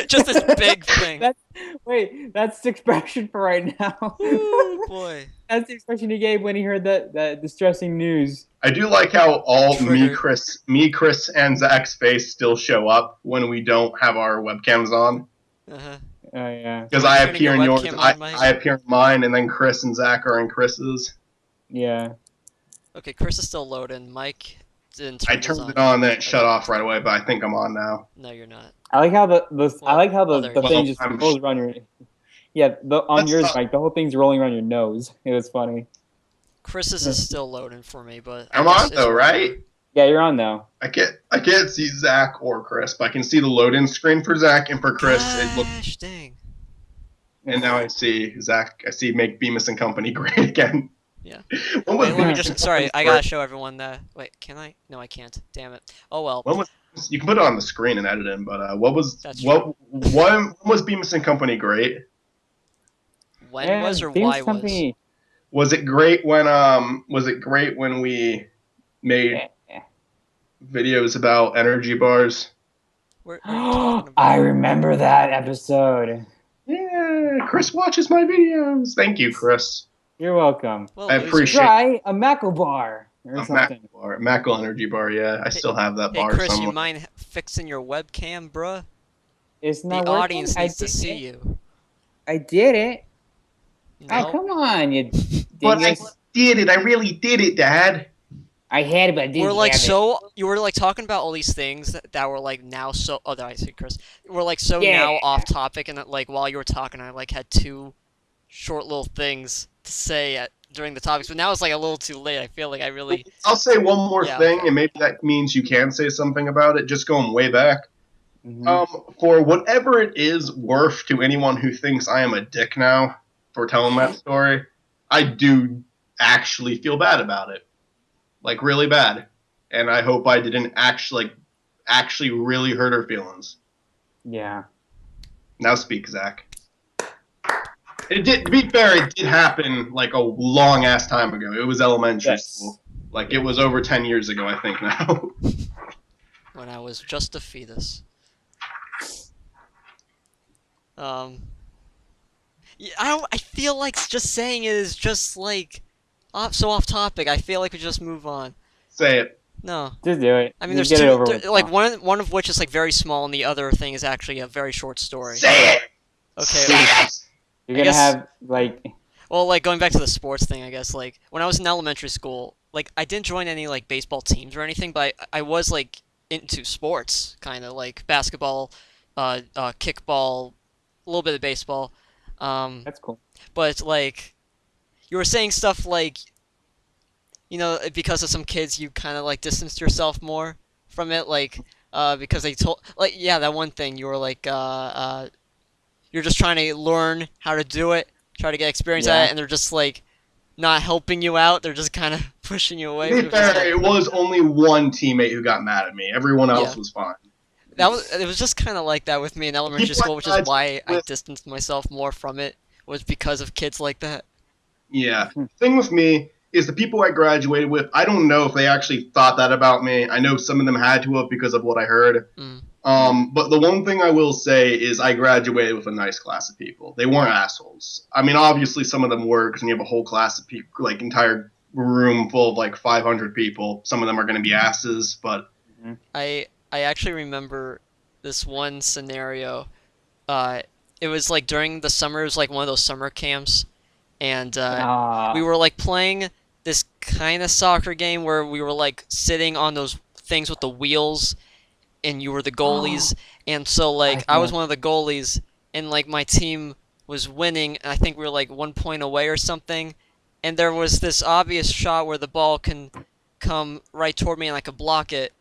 S3: Just this big thing.
S1: That's the expression for right now.
S3: Ooh, boy.
S1: That's the expression he gave when he heard that distressing news.
S2: I do like how all me, Chris, and Zach's face still show up when we don't have our webcams on.
S3: Uh-huh.
S1: yeah.
S2: Because I
S3: Turning
S2: appear
S3: your
S2: in yours,
S3: webcam on, Mike?
S2: I appear in mine, and then Chris and Zach are in Chris's.
S1: Yeah.
S3: Okay, Chris is still loading. Mike didn't
S2: I
S3: turn his
S2: turned it on, then it shut
S3: Okay.
S2: off right away, but I think I'm on now.
S3: No, you're not.
S1: I like how the
S3: there you
S1: thing
S3: go.
S1: just
S2: I'm-
S1: rolls around your. Yeah, on
S2: Let's
S1: yours,
S2: stop.
S1: Mike, the whole thing's rolling around your nose. It was funny.
S3: Chris's is still loading for me, but
S2: I'm
S3: I guess
S2: on
S3: it's
S2: though, right?
S3: whatever.
S1: Yeah, you're on now.
S2: I can't see Zach or Chris, but I can see the load-in screen for Zach, and for Chris, it looks.
S3: Gosh, dang.
S2: And now I see Zach. I see make Bemis and Company great again.
S3: Yeah.
S2: When was
S3: Wait, let me
S2: Bemis
S3: just.
S2: and
S3: Sorry,
S2: Company
S3: I gotta
S2: great?
S3: show everyone that. Wait, can I? No, I can't. Damn it. Oh well.
S2: When was you can put it on the screen and edit in, but when was Bemis and Company great?
S3: When was or
S1: Bemis
S3: why was?
S1: Company.
S2: Was it great when we made videos about energy bars?
S3: What are you talking about?
S1: I remember that episode.
S2: Yeah, Chris watches my videos. Thank you, Chris.
S1: You're welcome.
S3: Well,
S2: I
S3: loser.
S2: appreciate-
S1: Try a Mako bar or
S2: A
S1: something.
S2: Mackle energy bar. Yeah, I still have that
S3: Hey,
S2: bar
S3: Chris,
S2: somewhere.
S3: you mind fixing your webcam, bruh?
S1: It's
S3: The
S1: not working.
S3: audience needs to see you.
S1: I did it.
S3: No.
S1: Oh, come on, you
S2: But I
S1: dingus.
S2: did it. I really did it, Dad.
S1: I had it, but I didn't
S3: We're like
S1: have it.
S3: so. You were like talking about all these things that were like now so. Oh, I see, Chris. We're like so
S1: Yeah.
S3: now off topic, and that, like while you were talking, I like had two short little things to say during the topics, but now it's like a little too late. I feel like I really.
S2: I'll say one more
S3: Yeah,
S2: thing,
S3: okay.
S2: and maybe that means you can say something about it. Just going way back.
S1: Mhm.
S2: For whatever it is worth to anyone who thinks I am a dick now for telling that story, I do actually feel bad about it. Like, really bad. And I hope I didn't actually really hurt her feelings.
S1: Yeah.
S2: Now speak, Zach. It did, to be fair, it did happen like a long ass time ago. It was elementary
S1: Yes.
S2: school. Like, it was over 10 years ago, I think now.
S3: When I was just a fetus. Yeah, I feel like just saying it is just like so off topic. I feel like we just move on.
S2: Say it.
S3: No.
S1: Just do it.
S3: I mean,
S1: Just
S3: there's
S1: get
S3: two,
S1: it over with.
S3: like one of which is like very small, and the other thing is actually a very short story.
S2: Say it!
S3: Okay.
S2: Say it!
S1: You're
S3: I
S1: gonna
S3: guess-
S1: have like.
S3: Well, like going back to the sports thing, I guess like when I was in elementary school, like I didn't join any like baseball teams or anything, but I was like into sports, kind of like basketball, kickball, a little bit of baseball.
S1: That's cool.
S3: But like you were saying stuff like, you know, because of some kids, you kind of like distanced yourself more from it, like because they told like yeah that one thing you were like you're just trying to learn how to do it, try to get experience
S1: Yeah.
S3: at it, and they're just like not helping you out. They're just kind of pushing you away.
S2: To be
S3: which is, like,
S2: fair, it was only one teammate who got mad at me. Everyone else
S3: Yeah.
S2: was fine.
S3: it was just kind of like that with me in elementary
S2: People
S3: school, which is
S2: like
S3: why I
S2: with-
S3: distanced myself more from it, was because of kids like that.
S2: Yeah. Thing with me is the people I graduated with, I don't know if they actually thought that about me. I know some of them had to have because of what I heard.
S3: Mm.
S2: But the one thing I will say is I graduated with a nice class of people. They weren't assholes. I mean, obviously some of them were, because when you have a whole class of people, like entire room full of like 500 people, some of them are going to be asses, but
S3: I actually remember this one scenario. It was like during the summer. It was like one of those summer camps, and we were like playing this kind of soccer game where we were like sitting on those things with the wheels, and you were the goalies. And so like I was one of the goalies, and like my team was winning, and I think we were like 1 point away or something. And there was this obvious shot where the ball can come right toward me and I could block it.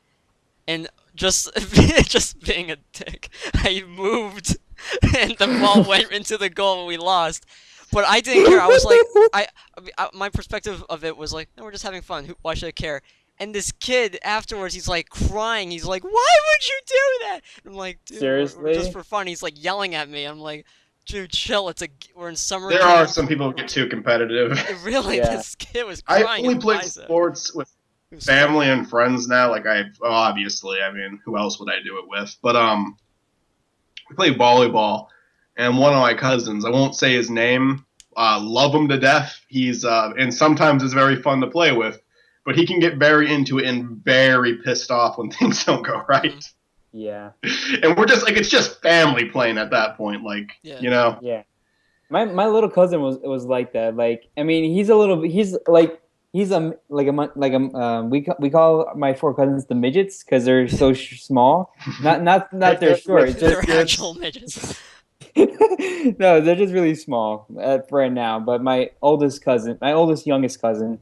S3: And just just being a dick, I moved, and the ball went into the goal and we lost. But I didn't care. I was like, my perspective of it was like, no, we're just having fun. Why should I care? And this kid afterwards, he's like crying. He's like, "Why would you do that?" And I'm like, "Dude,
S1: Seriously?
S3: just for fun." He's like yelling at me. I'm like, "Dude, chill. We're in summer."
S2: there
S3: camp."
S2: are some people who get too competitive.
S3: Really,
S1: Yeah.
S3: this kid was
S2: I
S3: crying.
S2: only
S3: in
S2: play
S3: my zone.
S2: sports with
S3: It was
S2: family and friends now. Like obviously, I mean, who else would I do it with? But we play volleyball, and one of my cousins, I won't say his name, love him to death. He's and sometimes is very fun to play with, but he can get very into it and very pissed off when things don't go right.
S1: Yeah.
S2: And we're just like, it's just family playing at that point, like, you know.
S1: Yeah. My little cousin was like that. Like, I mean, he's a we call my 4 cousins the midgets because they're so small. Not they're short.
S3: They're actual midgets.
S1: No, they're just really small for right now. But my youngest cousin,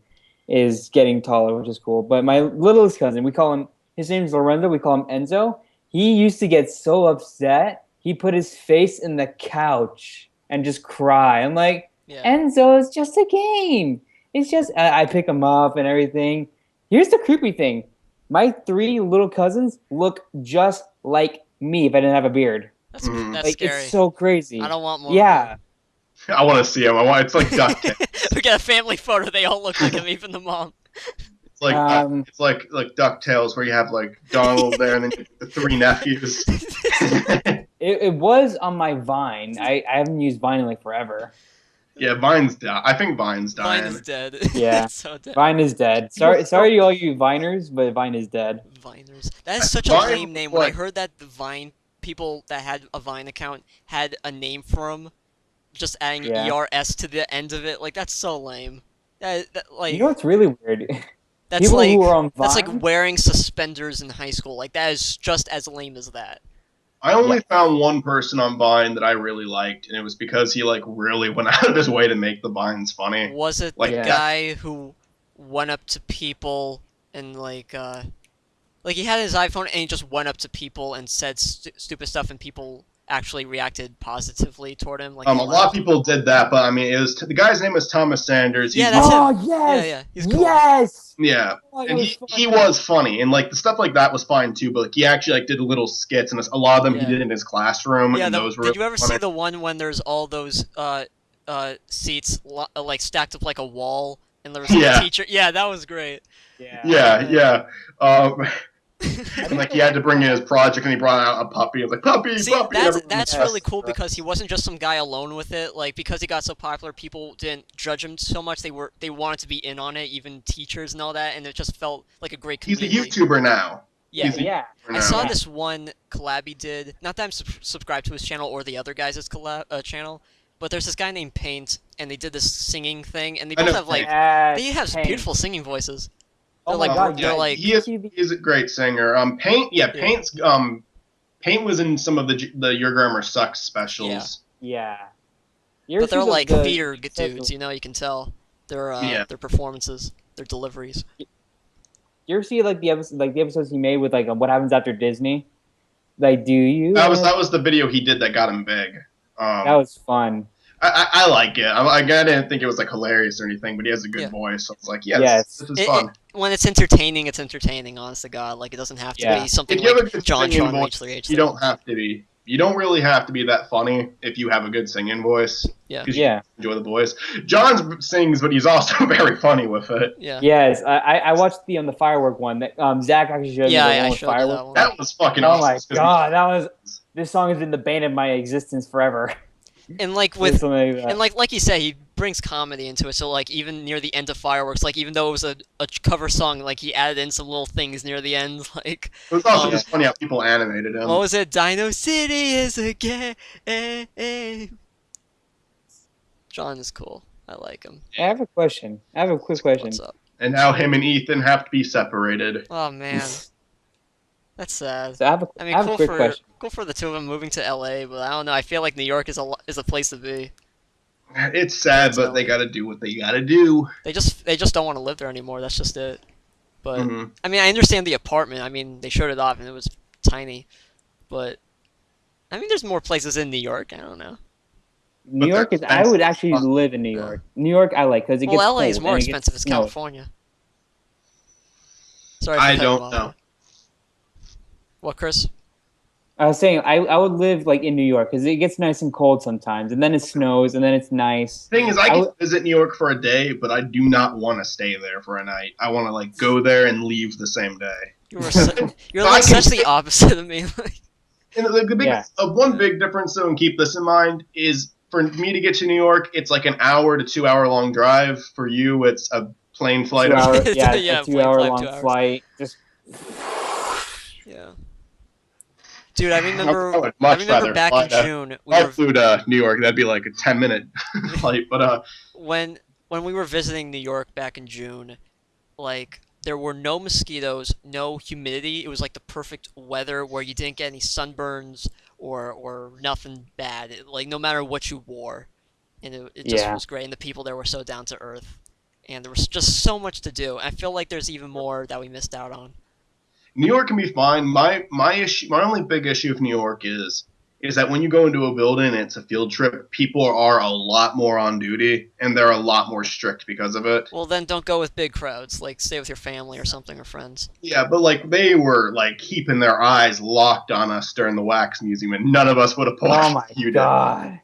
S1: is getting taller, which is cool. But my littlest cousin, his name's Lorenzo. We call him Enzo. He used to get so upset. He put his face in the couch and just cry. I'm like, Enzo, it's just a game. It's just, I pick him up and everything. Here's the creepy thing. My 3 little cousins look just like me if I didn't have a beard.
S3: That's
S1: like,
S3: scary.
S1: It's so crazy.
S3: I don't want more.
S1: Yeah.
S2: I want to see him. It's like DuckTales.
S3: We got a family photo. They all look like him, even the mom.
S2: It's like DuckTales, where you have like Donald there and then the 3 nephews.
S1: It was on my Vine. I haven't used Vine in like forever.
S2: Yeah, Vine's down. I think Vine's dying.
S3: Vine is dead.
S1: Yeah,
S3: so dead.
S1: Vine is dead. Sorry to all you Viners, but Vine is dead.
S3: Viners. That is such a lame name. When I heard that the Vine people that had a Vine account had a name for them, just adding ERS to the end of it, like, that's so lame. Like,
S1: you know what's really weird?
S3: That's
S1: people
S3: like
S1: who are on Vine,
S3: that's like wearing suspenders in high school. Like, that is just as lame as that.
S2: I only found one person on Vine that I really liked, and it was because he like really went out of his way to make the Vines funny.
S3: Was it the guy who went up to people and like he had his iPhone and he just went up to people and said stupid stuff, and people actually reacted positively toward him? Like,
S2: a lot of people did that, but I mean, it was the guy's name was Thomas Sanders.
S3: Yeah, that's him.
S1: Yes,
S3: yeah, he's cool.
S1: Yes.
S2: Yeah, and he was funny, and like the stuff like that was fine too. But like he actually like did little skits, and a lot of them he did in his classroom.
S3: Yeah,
S2: and those were
S3: did you ever
S2: funny.
S3: see the one when there's all those seats like stacked up like a wall, and there was like, a teacher? Yeah, that was great.
S2: Yeah. And like he had to bring in his project, and he brought out a puppy. He was like, puppy.
S3: That's really cool because he wasn't just some guy alone with it. Like, because he got so popular, people didn't judge him so much. They wanted to be in on it, even teachers and all that, and it just felt like a great community.
S2: He's a YouTuber now.
S3: Yeah. I saw this one collab he did. Not that I'm subscribed to his channel or the other guys' channel, but there's this guy named Paint, and they did this singing thing, and they both have like they have beautiful singing voices.
S1: Oh my god!
S2: Yeah, he is a great singer. Paint was in some of the Your Grammar Sucks specials.
S1: Yeah.
S3: But they're like theater dudes, you know. You can tell their performances, their deliveries.
S1: You ever see like the episodes he made with like What Happens After Disney? Like, do you?
S2: That was the video he did that got him big.
S1: That was fun.
S2: I like it. I didn't think it was like hilarious or anything, but he has a good voice. So I was like, this is fun.
S3: When it's entertaining, honest to God. Like, it doesn't have to be something like John H3H.
S2: You don't have to be. You don't really have to be that funny if you have a good singing voice.
S3: Yeah.
S2: Because you enjoy the voice. John sings, but he's also very funny with it.
S3: Yeah.
S1: Yes, I watched the firework one that Zach actually showed me.
S3: Yeah, I showed that one.
S2: That was fucking
S1: Oh
S2: awesome.
S1: my god, this song has been the bane of my existence forever.
S3: And like like you said, he brings comedy into it. So like even near the end of Fireworks, like even though it was a cover song, like he added in some little things near the end. Like
S2: it was also just funny how people animated him.
S3: What was it? Dino City is a game. John is cool. I like him.
S1: I have a question. I have a quick question.
S3: What's up?
S2: And now him and Ethan have to be separated.
S3: Oh man. That's sad.
S1: So I have a quick question.
S3: Cool for the two of them moving to LA, but I don't know. I feel like New York is a place to be.
S2: It's sad, but they gotta do what they gotta do.
S3: They just don't want to live there anymore. That's just it. But I mean, I understand the apartment. I mean, they showed it off and it was tiny. But I mean, there's more places in New York. I don't know.
S1: New York is. I would actually live in New York. New York, I like because it gets cold.
S3: LA is more expensive. It's California. Sorry.
S2: I don't know.
S3: What, Chris?
S1: I was saying I would live like in New York because it gets nice and cold sometimes, and then it snows, and then it's nice.
S2: The thing is, I can visit New York for a day, but I do not want to stay there for a night. I want to like go there and leave the same day.
S3: You're like such the opposite of me.
S2: And one big difference, though, and keep this in mind, is for me to get to New York, it's like an hour to 2 hour long drive. For you, it's a plane flight.
S1: 2 hour, a 2 hour long flight. Just
S3: yeah. Dude, I
S2: I
S3: remember.
S2: would much rather
S3: back
S2: fly
S3: in June.
S2: I flew to New York. That'd be like a 10-minute flight. But
S3: when we were visiting New York back in June, like there were no mosquitoes, no humidity. It was like the perfect weather where you didn't get any sunburns or nothing bad. Like no matter what you wore, and it just was great. And the people there were so down to earth, and there was just so much to do. I feel like there's even more that we missed out on.
S2: New York can be fine. My only big issue with New York is that when you go into a building and it's a field trip, people are a lot more on duty and they're a lot more strict because of it.
S3: Well, then don't go with big crowds. Like stay with your family or something or friends.
S2: Yeah, but like they were like keeping their eyes locked on us during the wax museum, and none of us would have pulled.
S1: Oh my god.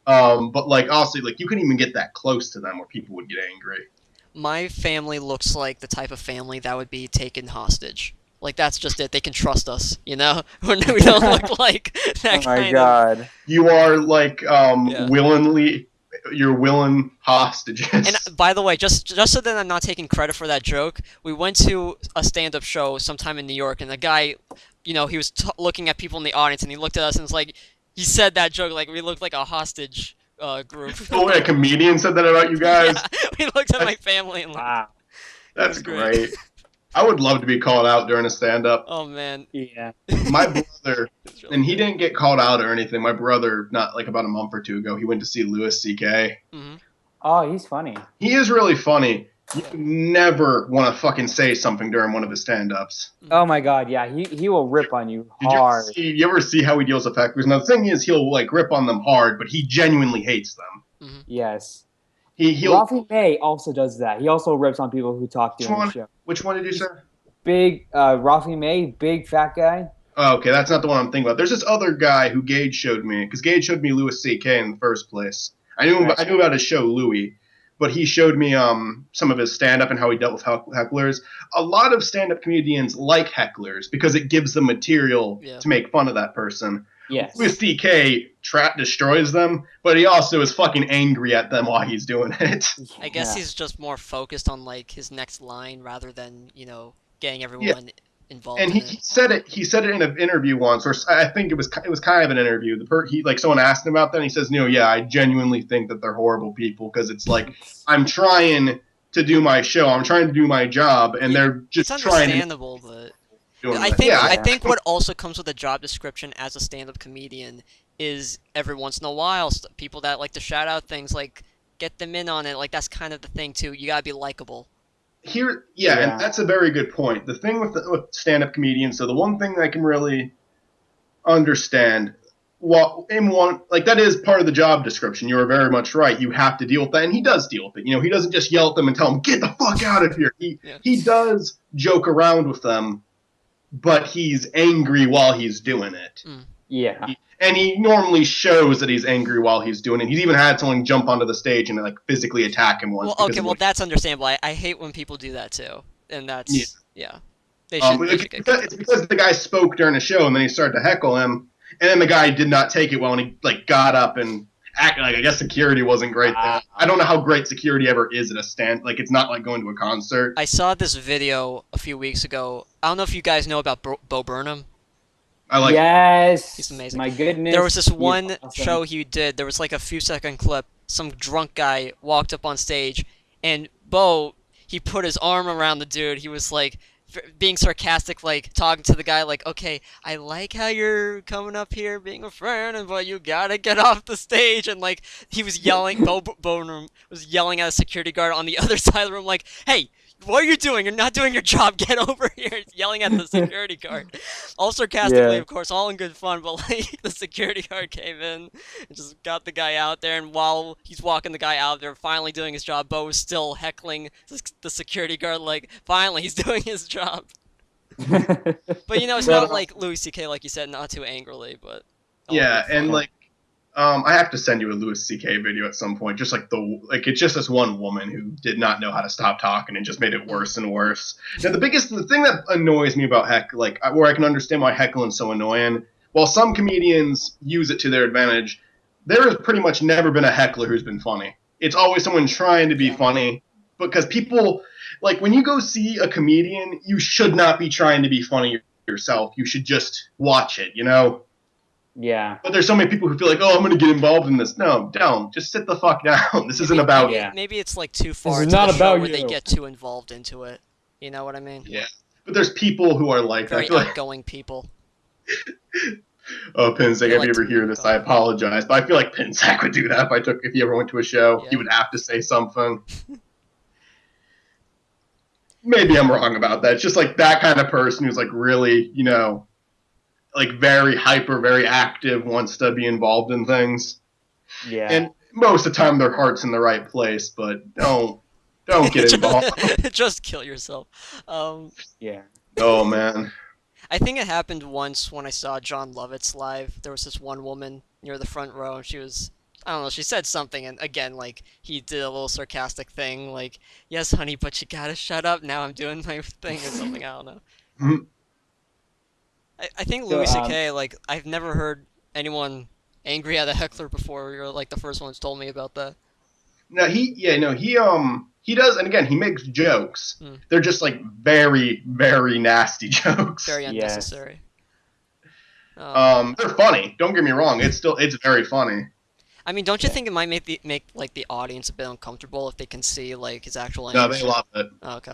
S2: But like also like you couldn't even get that close to them where people would get angry.
S3: My family looks like the type of family that would be taken hostage. Like that's just it. They can trust us, you know. We don't look like that.
S1: Oh my god.
S2: You are like willingly, you're willing hostages.
S3: And by the way, just so that I'm not taking credit for that joke, we went to a stand-up show sometime in New York, and the guy, you know, he was looking at people in the audience, and he looked at us and was like, he said that joke like we looked like a hostage group.
S2: Oh, wait, a comedian said that about you guys?
S3: Yeah, we looked at my family and like,
S1: wow.
S2: That's great. I would love to be called out during a stand-up.
S3: Oh, man.
S1: Yeah.
S2: My brother, really and he didn't get called out or anything. My brother, not like about a month or two ago, he went to see Louis C.K.
S3: Mm-hmm.
S1: Oh, he's funny.
S2: He is really funny. You never want to fucking say something during one of his stand-ups.
S1: Oh my god, yeah, he will rip on you hard.
S2: You ever see how he deals with hecklers? Now the thing is, he'll like rip on them hard, but he genuinely hates them.
S3: Mm-hmm.
S1: Yes.
S2: Ralphie
S1: May also does that. He also rips on people who talk during the show.
S2: Which one did you say?
S1: Big Ralphie May, big fat guy.
S2: Oh, okay, that's not the one I'm thinking about. There's this other guy who Gage showed me, because Gage showed me Louis C.K. in the first place. I knew about his show Louis, but he showed me some of his stand-up and how he dealt with hecklers. A lot of stand-up comedians like hecklers because it gives them material to make fun of that person.
S1: Yes.
S2: Louis C.K. destroys them, but he also is fucking angry at them while he's doing it.
S3: I guess he's just more focused on like his next line rather than, you know, getting everyone involved.
S2: And he said it. He said it in an interview once, or I think it was kind of an interview. Someone asked him about that, and he says, "No, yeah, I genuinely think that they're horrible people because it's like I'm trying to do my show, I'm trying to do my job, and they're just
S3: it's
S2: trying."
S3: Understandable, but I think what also comes with a job description as a stand-up comedian is every once in a while people that like to shout out things, like get them in on it. Like that's kind of the thing too. You gotta be likable.
S2: And that's a very good point. The thing with stand-up comedians, so the one thing I can really understand, that is part of the job description. You are very much right. You have to deal with that, and he does deal with it. You know, he doesn't just yell at them and tell them, "Get the fuck out of here." He does joke around with them, but he's angry while he's doing it.
S1: Yeah.
S2: And he normally shows that he's angry while he's doing it. He's even had someone jump onto the stage and like physically attack him once.
S3: Well, okay, that's understandable. I hate when people do that too, and that's They should
S2: it's because the guy spoke during a show and then he started to heckle him, and then the guy did not take it well and he like got up and acted like I guess security wasn't great there. I don't know how great security ever is at a stand. Like it's not like going to a concert.
S3: I saw this video a few weeks ago. I don't know if you guys know about Bo Burnham.
S1: Yes.
S3: He's amazing.
S1: My goodness.
S3: There was this one show he did. There was like a few-second clip. Some drunk guy walked up on stage, and Bo, he put his arm around the dude. He was like being sarcastic, like talking to the guy, like, "Okay, I like how you're coming up here, being a friend, but you gotta get off the stage." And like he was yelling, Bo Burnham was yelling at a security guard on the other side of the room, like, "Hey, what are you doing? You're not doing your job. Get over here." He's yelling at the security guard. All sarcastically, of course, all in good fun, but like the security guard came in and just got the guy out there, and while he's walking the guy out there, finally doing his job, Bo was still heckling the security guard, like, finally, he's doing his job. But, you know, it's not like Louis C.K., like you said, not too angrily, but...
S2: and like, I have to send you a Louis C.K. video at some point. Just like it's just this one woman who did not know how to stop talking and just made it worse and worse. Now the thing that annoys me about where I can understand why heckling's so annoying, while some comedians use it to their advantage, there has pretty much never been a heckler who's been funny. It's always someone trying to be funny, because people like when you go see a comedian, you should not be trying to be funny yourself. You should just watch it, you know.
S1: Yeah.
S2: But there's so many people who feel like, oh, I'm going to get involved in this. No, don't. Just sit the fuck down. This isn't about you.
S3: Maybe it's like too far
S1: is
S3: into
S1: not
S3: the show
S1: about
S3: where
S1: you.
S3: they get too involved into it. You know what I mean?
S2: Yeah. But there's people who are like
S3: Very
S2: that. I feel
S3: outgoing people.
S2: Oh, Pinsack, if
S3: like
S2: you ever
S3: to
S2: hear
S3: be
S2: this, I apologize. But I feel like Pinsack would do that if he ever went to a show.
S3: Yeah.
S2: He would have to say something. Maybe I'm wrong about that. It's just like that kind of person who's like really, you know, like very hyper, very active, wants to be involved in things.
S1: Yeah.
S2: And most of the time their heart's in the right place, but don't get involved.
S3: Just kill yourself.
S1: Yeah.
S2: Oh, man.
S3: I think it happened once when I saw John Lovitz live. There was this one woman near the front row, and she was, I don't know, she said something, and again, like, he did a little sarcastic thing, like, yes, honey, but you gotta shut up, now I'm doing my thing, or something, I don't know.
S2: Mhm.
S3: I think Louis C.K., like, I've never heard anyone angry at a heckler before. You're, like, the first one who's told me about that.
S2: No, he does, and again, he makes jokes. They're just, like, very, very nasty jokes.
S3: Very unnecessary.
S2: They're funny. Don't get me wrong. It's very funny.
S3: I mean, don't you think it might make like the audience a bit uncomfortable if they can see like his actual
S2: No,
S3: anger?
S2: they love it.
S3: Oh, okay.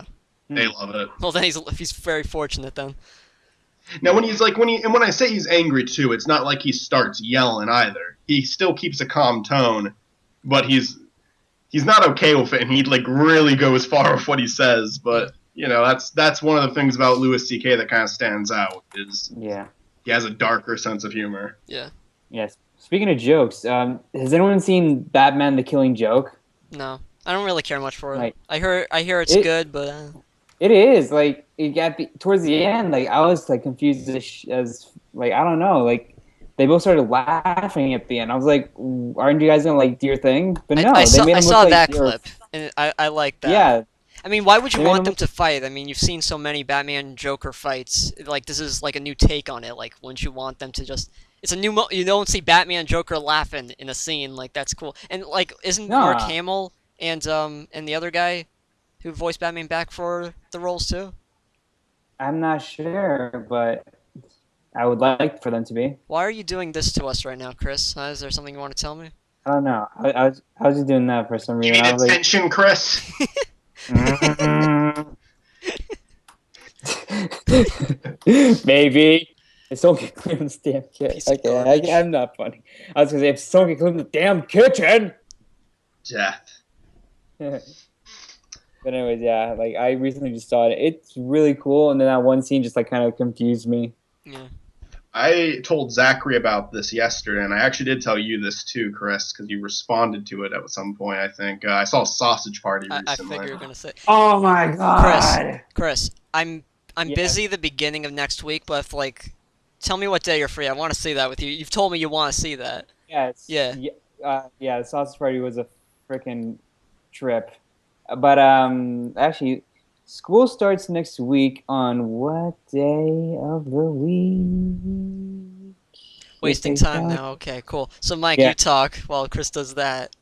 S2: They love it.
S3: Well, then he's very fortunate then.
S2: Now, when I say he's angry too, it's not like he starts yelling either. He still keeps a calm tone, but he's not okay with it, and he like really goes far with what he says. But you know, that's one of the things about Louis C.K. that kind of stands out is he has a darker sense of humor.
S3: Yeah.
S1: Yes. Speaking of jokes, has anyone seen Batman: The Killing Joke?
S3: No, I don't really care much for it.
S1: Like,
S3: I hear it's good, but
S1: it is like it got towards the end. Like I was like confused as like I don't know. Like they both started laughing at the end. I was like, aren't you guys gonna like do your thing? But no,
S3: I
S1: they made
S3: saw
S1: them look like
S3: that clip, and I like that.
S1: Yeah.
S3: I mean, why would you
S1: They made
S3: want
S1: them
S3: them to fight? I mean, you've seen so many Batman Joker fights. Like this is like a new take on it. Like, wouldn't you want them to just? It's a new. You don't see Batman Joker laughing in a scene. Like that's cool. And like, isn't Mark Hamill and the other guy who voiced Batman back for the roles too?
S1: I'm not sure, but I would like for them to be.
S3: Why are you doing this to us right now, Chris? Is there something you want to tell me?
S1: I don't know. I was just doing that for some reason.
S2: You need
S1: I was
S2: attention, Chris.
S1: Maybe. If someone can clean this damn kitchen. Okay, I'm not funny. I was gonna say if someone can clean the damn kitchen.
S2: Death.
S1: But anyways, yeah, like I recently just saw it. It's really cool, and then that one scene just like kind of confused me.
S3: Yeah.
S2: I told Zachary about this yesterday, and I actually did tell you this too, Chris, because you responded to it at some point. I think I saw Sausage Party recently.
S3: I figured you were gonna say.
S1: Oh my god,
S3: Chris, I'm busy the beginning of next week, but if, like, tell me what day you're free. I want to see that with you. You've told me you want to see that.
S1: Yeah. The Sausage Party was a freaking trip. But actually, school starts next week on what day of the week?
S3: Wasting time now. Okay, cool. So, Mike, you talk while Chris does that.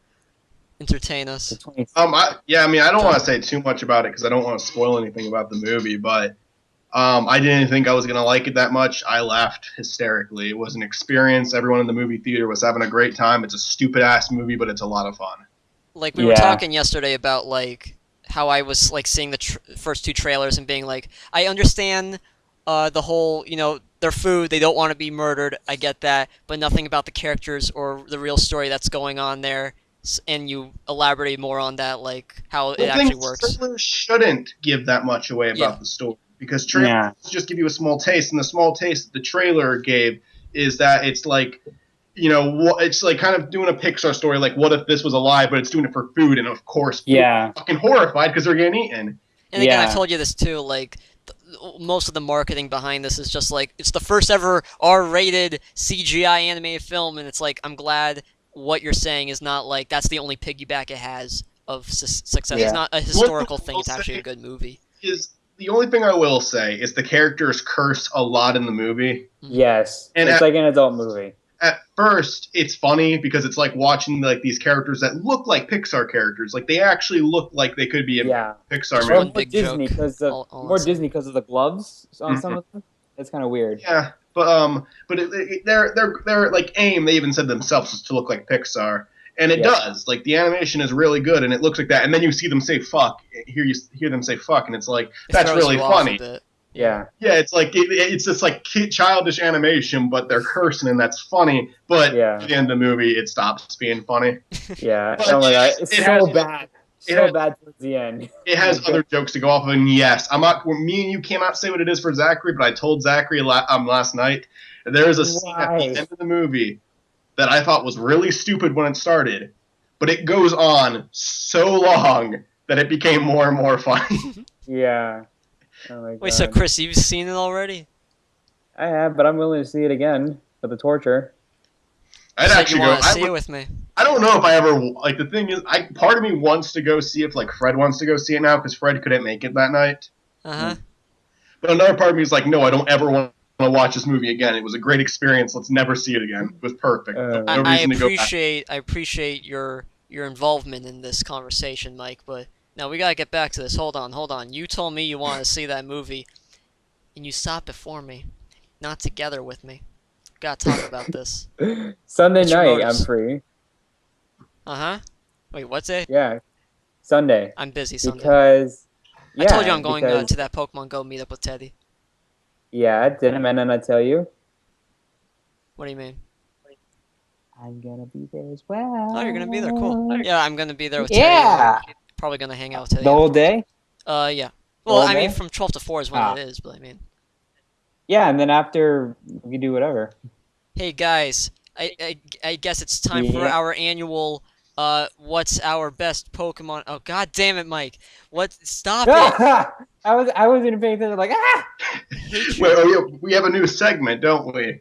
S3: Entertain us.
S2: I don't want to say too much about it because I don't want to spoil anything about the movie, but I didn't think I was going to like it that much. I laughed hysterically. It was an experience. Everyone in the movie theater was having a great time. It's a stupid-ass movie, but it's a lot of fun.
S3: Like, we were talking yesterday about, like, how I was, like, seeing the first two trailers and being like, I understand the whole, you know, their food, they don't want to be murdered, I get that, but nothing about the characters or the real story that's going on there, and you elaborate more on that, like, how it actually works.
S2: Trailers shouldn't give that much away about the story, because trailers just give you a small taste, and the small taste that the trailer gave is that it's like, you know, it's like kind of doing a Pixar story, like what if this was alive, but it's doing it for food, and of course, fucking horrified because they're getting eaten.
S3: And again, I've told you this too, like, most of the marketing behind this is just like, it's the first ever R-rated CGI animated film, and it's like, I'm glad what you're saying is not like, that's the only piggyback it has of success. It's not a historical thing, it's actually a good movie.
S2: The only thing I will say is the characters curse a lot in the movie.
S1: Yes, and it's like an adult movie.
S2: At first, it's funny because it's like watching like these characters that look like Pixar characters. Like they actually look like they could be in Pixar movie.
S1: More Disney because of the gloves on some of them. It's kind of weird.
S2: Yeah, They're like AIM. They even said themselves is to look like Pixar, and it does. Like the animation is really good, and it looks like that. And then you see them say "fuck." You hear them say "fuck," and it's like that's really funny.
S1: Yeah.
S2: Yeah, it's like it's just like childish animation, but they're cursing, and that's funny. But at the end of the movie, it stops being funny.
S1: Yeah. Oh my god, it's so bad. So bad towards the end.
S2: It has other jokes to go off of, and yes, I'm not. Me and you cannot say what it is for Zachary, but I told Zachary last night. There is a scene at the end of the movie that I thought was really stupid when it started, but it goes on so long that it became more and more funny.
S1: Yeah. Oh my god.
S3: Wait, so Chris, you've seen it already?
S1: I have, but I'm willing to see it again for the torture.
S2: I'd actually go.
S3: See it with me.
S2: I don't know if I ever like. The thing is, part of me wants to go see if like Fred wants to go see it now because Fred couldn't make it that night. But another part of me is like, no, I don't ever want to watch this movie again. It was a great experience. Let's never see it again. It was perfect.
S3: I appreciate your involvement in this conversation, Mike. But now we gotta get back to this. Hold on. You told me you wanted to see that movie, and you stopped before me, not together with me. Gotta talk about this.
S1: Sunday night, I'm free.
S3: Wait, what's it?
S1: Yeah, Sunday.
S3: I'm busy Sunday.
S1: Because
S3: I told you I'm going to that Pokemon Go meetup with Teddy.
S1: Yeah, didn't I tell you?
S3: What do you mean?
S1: I'm gonna be there as well.
S3: Oh, you're gonna be there. Cool. Yeah, I'm gonna be there with Teddy.
S1: Yeah.
S3: Probably gonna hang out with Teddy.
S1: The whole day?
S3: Yeah. Well, I mean, from 12 to 4 is when it is, but I mean.
S1: Yeah, and then after we can do whatever.
S3: Hey guys, I guess it's time for our annual what's our best Pokemon? Oh god damn it, Mike! Stop it!
S1: I was in paying attention, like
S2: Wait, we have a new segment, don't we?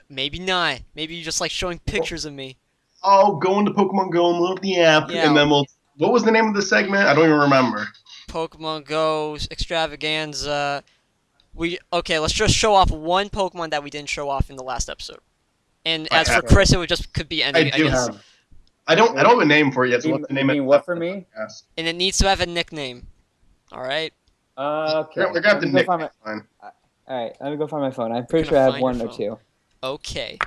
S3: Maybe not. Maybe you just like showing pictures of me.
S2: Oh, go into Pokemon Go and load the app, and then we'll. What was the name of the segment? I don't even remember.
S3: Pokemon Go extravaganza. Let's just show off one Pokemon that we didn't show off in the last episode. And as for Chris, it could be any. I
S2: don't have a name for it yet. So what's the name?
S1: What for me?
S3: And it needs to have a nickname. All right.
S2: Okay. We're gonna have the nickname.
S1: All right, let me go find my phone. I'm pretty sure I have one or two.
S3: Okay.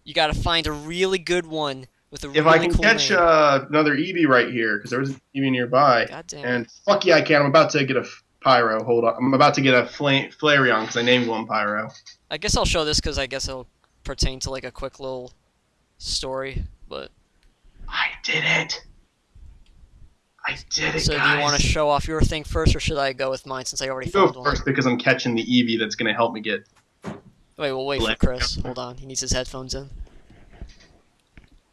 S3: You gotta find a really good one with a really
S2: cool name. If I can catch another Eevee right here, because there was an Eevee nearby.
S3: God damn.
S2: And fuck yeah, I can. I'm about to get a Pyro. Hold on. I'm about to get a Flareon because I named one Pyro.
S3: I guess I'll show this because I guess it'll pertain to like a quick little story, but.
S2: I did it.
S3: So
S2: guys.
S3: Do you want to show off your thing first, or should I go with mine since I already found one?
S2: Go first because I'm catching the Eevee that's going to help me get...
S3: Wait, we'll wait for Chris. Hold on. He needs his headphones in.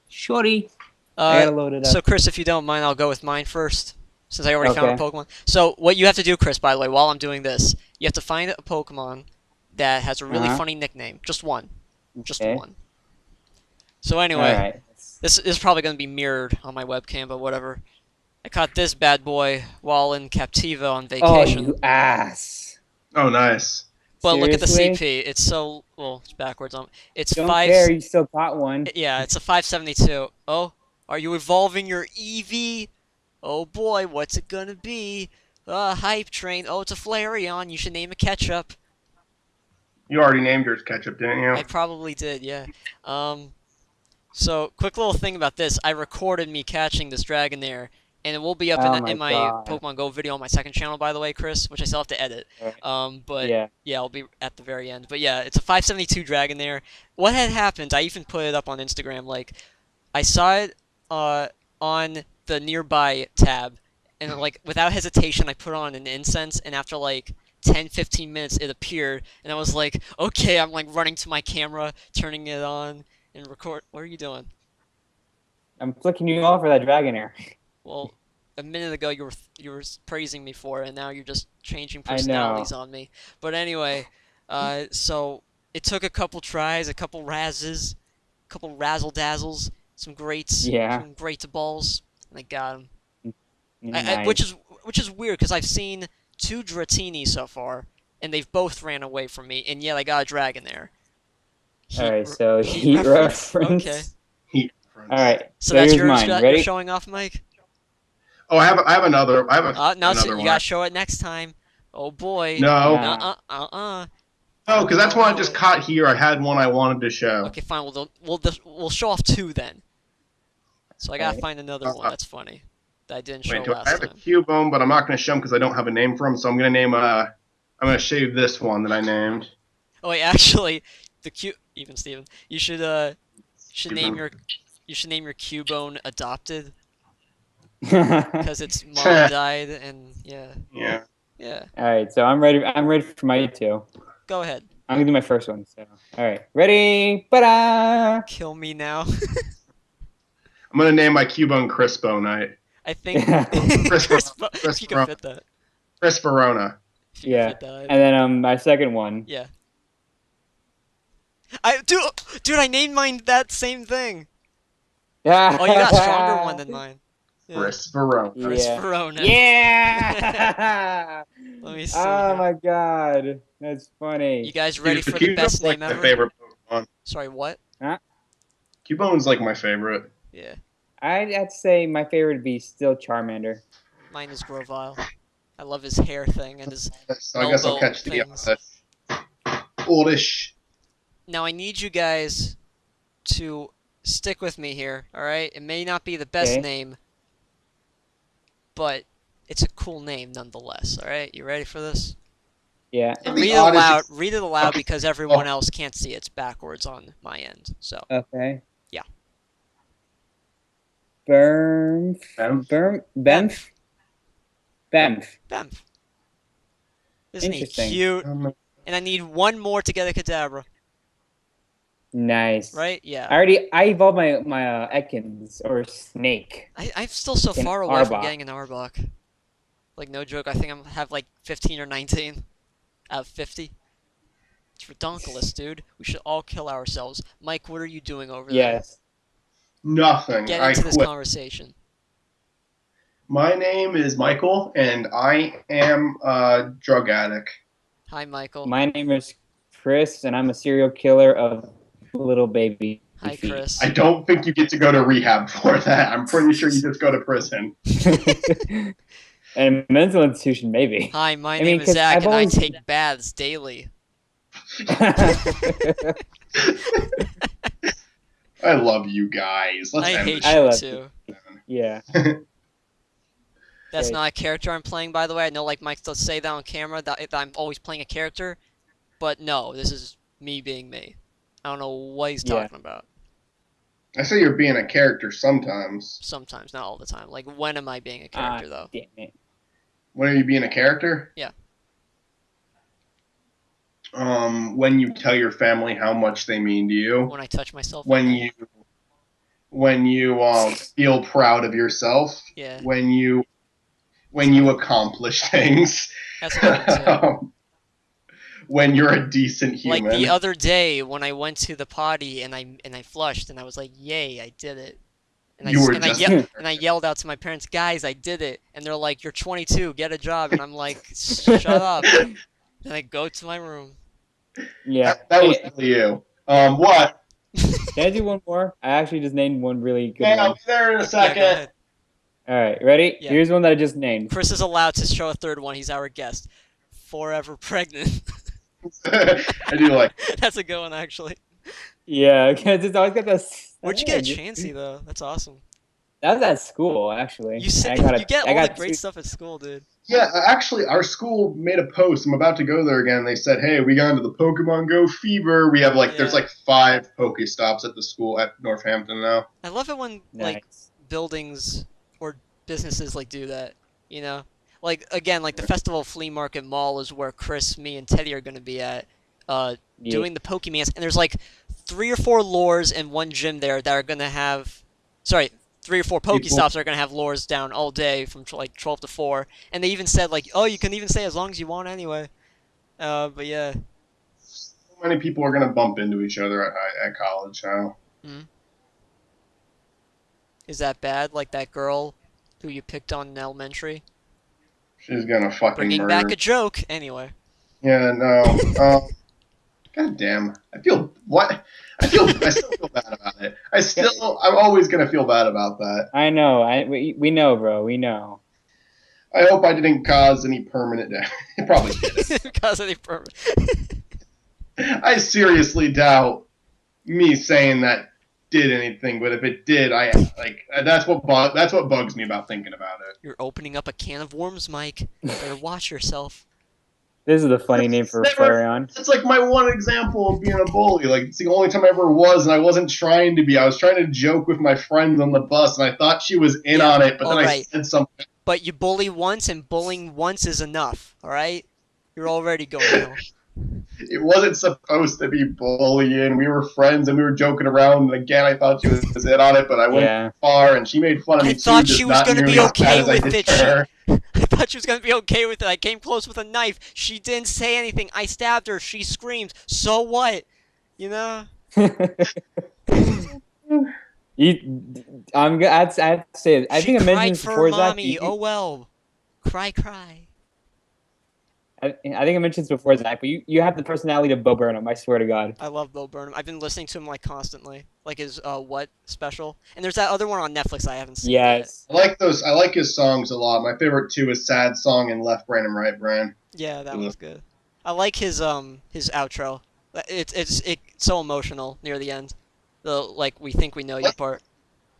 S1: Shorty. I gotta load it up.
S3: So Chris, if you don't mind, I'll go with mine first, since I already found a Pokemon. So what you have to do, Chris, by the way, while I'm doing this, you have to find a Pokemon that has a really funny nickname. Just one. Just one. So anyway, this is probably going to be mirrored on my webcam, but whatever. I caught this bad boy while in Captiva on vacation.
S1: Oh, you ass.
S2: Oh, nice.
S3: But look at the CP. It's so... Well, it's backwards. It's
S1: Don't care, you still caught one.
S3: Yeah, it's a 572. Oh, are you evolving your Eevee? Oh boy, what's it gonna be? Hype Train. Oh, it's a Flareon. You should name it Ketchup.
S2: You already named yours Ketchup, didn't you?
S3: I probably did, yeah. So, quick little thing about this. I recorded me catching this Dragonair, and it will be up in my Pokemon Go video on my second channel, by the way, Chris, which I still have to edit. But yeah, I'll be at the very end. But yeah, it's a 572 Dragonair. What had happened, I even put it up on Instagram, like, I saw it on the nearby tab, and like, without hesitation, I put on an incense, and after like 10-15 minutes, it appeared, and I was like, okay, I'm like running to my camera, turning it on, and record. What are you doing?
S1: I'm flicking you off for that Dragonair.
S3: Well, a minute ago you were praising me for it, and now you're just changing personalities on me. But anyway, so it took a couple tries, a couple razzes, a couple razzle dazzles, some greats, some great balls, and I got them.
S1: Nice.
S3: Which is weird because I've seen 2 Dratini so far, and they've both ran away from me, and yet I got a Dragonair.
S1: Alright, so heat reference.
S3: Okay.
S2: Heat reference.
S1: Alright,
S3: so that's
S1: here's mine. Ready?
S3: You're showing off, Mike?
S2: Oh, I have another.
S3: No, so you gotta show it next time. Oh boy.
S2: No. No, because that's one I just caught here. I had one I wanted to show.
S3: Okay, fine. We'll show off 2 then. So I gotta find another one. That's funny. That I didn't show last time.
S2: I have a Cubone, but I'm not going to show him because I don't have a name for him. So I'm going to name I'm going to shave this one that I named.
S3: Oh wait, actually, even Steven, you should name your Cubone Adopted. Because its mom died, and yeah.
S1: All right, so I'm ready. I'm ready for my 2.
S3: Go ahead.
S1: I'm gonna do my first one. So, all right, ready? Ta-da!
S3: Kill me now.
S2: I'm gonna name my Cubone Crispone.
S3: I think
S2: Chris
S3: you can fit that.
S2: Chris Verona.
S1: Yeah, and then my second one.
S3: Yeah. Dude, I named mine that same thing.
S1: Yeah.
S3: Oh, you got a stronger one than mine.
S2: Yeah. Chris Verona.
S3: Chris Verona.
S1: Yeah.
S3: Let me see.
S1: Oh my god, that's funny.
S3: You guys ready for the best name ever?
S2: My favorite Pokemon.
S3: Sorry, what?
S1: Huh?
S2: Cubone's like my favorite.
S3: Yeah.
S1: I'd say my favorite would be still Charmander.
S3: Mine is Grovyle. I love his hair thing and his
S2: So I guess I'll catch the oldish.
S3: Now I need you guys to stick with me here, alright? It may not be the best name, but it's a cool name nonetheless, alright? You ready for this?
S1: Yeah.
S3: And read it aloud because everyone else can't see it. It's backwards on my end, so.
S1: Okay.
S3: Yeah.
S1: Bemf.
S3: Isn't he cute? And I need one more to get a Kadabra.
S1: Nice.
S3: Right? Yeah.
S1: I evolved my Ekans or Snake.
S3: I'm still so far away from getting an Arbok. Like, no joke, I think I have like 15 or 19 out of 50. It's redonkulous, dude. We should all kill ourselves. Mike, what are you doing over there?
S1: Yes.
S2: Nothing.
S3: Get into this conversation.
S2: My name is Michael, and I am a drug addict.
S3: Hi, Michael.
S1: My name is Chris, and I'm a serial killer of little baby.
S3: Hi, Chris.
S2: I don't think you get to go to rehab for that. I'm pretty sure you just go to prison.
S1: And mental institution, maybe.
S3: Hi, my name is Zach, and I take baths daily.
S2: I love you guys.
S3: I hate you too.
S1: Yeah.
S3: That's not a character I'm playing, by the way. I know, like, Mike does say that on camera, that I'm always playing a character. But no, this is me being me. I don't know what he's talking about.
S2: I say you're being a character sometimes.
S3: Sometimes, not all the time. Like, when am I being a character, though?
S1: Damn it.
S2: When are you being a character?
S3: Yeah.
S2: When you tell your family how much they mean to you.
S3: When I touch myself.
S2: When you feel proud of yourself.
S3: Yeah.
S2: When you accomplish things.
S3: That's what
S2: when you're a decent human.
S3: Like the other day when I went to the potty and I flushed and I was like, "Yay, I did it!" And I yelled out to my parents, "Guys, I did it!" And they're like, "You're 22, get a job." And I'm like, "Shut up!" Then I go to my room.
S1: Yeah,
S2: that was really you. What?
S1: Can I do one more? I actually just named one really good one.
S2: I'll be there in a second.
S3: Yeah,
S1: all right, ready?
S3: Yeah.
S1: Here's one that I just named.
S3: Chris is allowed to show a third one. He's our guest. Forever pregnant.
S2: I do like.
S3: That's a good one, actually.
S1: Yeah, because it's always got this.
S3: Where'd you get a Chansey though? That's awesome.
S1: That was at school, actually.
S3: You said you get all the great stuff at school, dude.
S2: Yeah, actually, our school made a post. I'm about to go there again. They said, "Hey, we got into the Pokemon Go fever. We have there's like 5 Pokestops at the school at Northampton now."
S3: I love it when like buildings or businesses like do that. You know, like again, like the Festival Flea Market Mall is where Chris, me, and Teddy are gonna be at, doing the Pokemans. And there's like 3 or 4 lures in one gym there that are gonna have, 3 or 4 Pokestops are going to have lures down all day from like 12 to 4. And they even said, like, oh, you can even stay as long as you want anyway. But yeah.
S2: So many people are going to bump into each other at college now.
S3: Mm-hmm. Is that bad? Like that girl who you picked on in elementary?
S2: She's going to fucking
S3: Bringing
S2: murder.
S3: back a joke. Anyway.
S2: Yeah, no. God damn. I still feel bad about it. I'm always gonna feel bad about that.
S1: I know. We know, bro. We know.
S2: I hope I didn't cause any permanent damage. It probably did.
S3: Cause any permanent.
S2: I seriously doubt me saying that did anything, but if it did, that's what bugs me about thinking about it.
S3: You're opening up a can of worms, Mike. Better watch yourself.
S1: This is a funny name for a Flareon.
S2: It's like my one example of being a bully. Like, it's the only time I ever was, and I wasn't trying to be. I was trying to joke with my friends on the bus, and I thought she was in on it, but then I said something.
S3: But you bully once, and bullying once is enough, alright? You're already going home.
S2: It wasn't supposed to be bullying. We were friends, and we were joking around, and again, I thought she was in on it, but I went far, and she made fun of me, too.
S3: I thought she was going to be okay with it.
S2: I
S3: thought she was going to be okay with it. I came close with a knife. She didn't say anything. I stabbed her. She screams. So what? You know?
S1: I'd say it. I think I mentioned before,
S3: mommy.
S1: Zach.
S3: Oh well. Cry.
S1: I think I mentioned this before, Zach, but you have the personality of Bo Burnham, I swear to God.
S3: I love Bo Burnham. I've been listening to him, like, constantly. Like his, What special? And there's that other one on Netflix I haven't seen yet.
S2: I like those. I like his songs a lot. My favorite, too, is Sad Song and Left Brain and Right Brain.
S3: Yeah, that one's good. I like his outro. It's so emotional near the end. The, like, we think we know you part.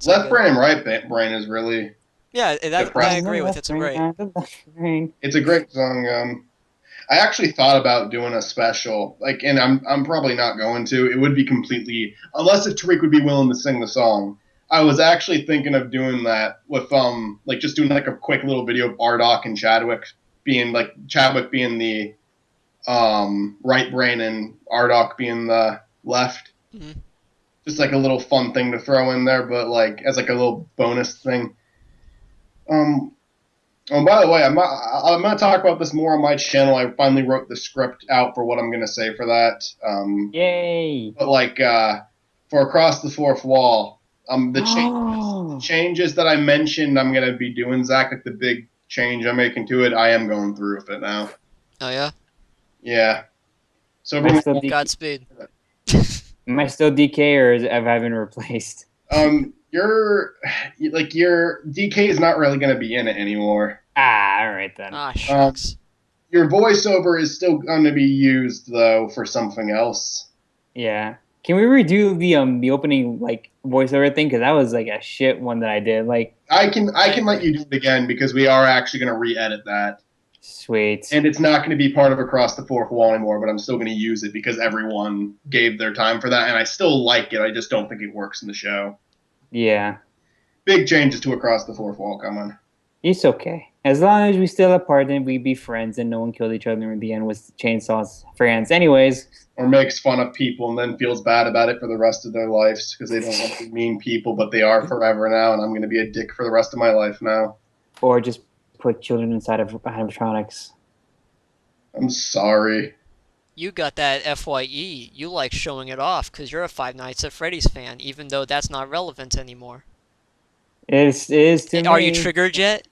S2: Left Brain and Right Brain is really...
S3: Yeah, I agree with it.
S2: It's a great song. I actually thought about doing a special, like, and I'm probably not going to. It would be completely, unless if Tariq would be willing to sing the song. I was actually thinking of doing that with like just doing like a quick little video of Ardoc and Chadwick being the right brain and Ardoc being the left. Mm-hmm. Just like a little fun thing to throw in there, but like as like a little bonus thing. Oh, by the way, I'm going to talk about this more on my channel. I finally wrote the script out for what I'm going to say for that.
S1: Yay!
S2: But like for Across the Fourth Wall, the changes that I mentioned, I'm going to be doing, Zach, like the big change I'm making to it. I am going through with it now.
S3: Oh yeah.
S2: Yeah. So
S3: Godspeed.
S1: Am I still DK or have I been replaced?
S2: Your DK is not really going to be in it anymore.
S1: All right then.
S3: Shucks.
S2: Your voiceover is still going to be used though for something else.
S1: Yeah. Can we redo the opening like voiceover thing? Because that was like a shit one that I did. Like
S2: I can let you do it again because we are actually going to re-edit that.
S1: Sweet.
S2: And it's not going to be part of Across the Fourth Wall anymore, but I'm still going to use it because everyone gave their time for that, and I still like it. I just don't think it works in the show.
S1: Yeah.
S2: Big changes to Across the Fourth Wall coming.
S1: It's okay. As long as we still apart and we be friends and no one killed each other in the end with chainsaws for hands. Anyways.
S2: Or makes fun of people and then feels bad about it for the rest of their lives because they don't want to be mean people, but they are forever now, and I'm going to be a dick for the rest of my life now.
S1: Or just put children inside of animatronics.
S2: I'm sorry.
S3: You got that FYE. You like showing it off because you're a Five Nights at Freddy's fan, even though that's not relevant anymore.
S1: It is to me.
S3: Are you triggered yet?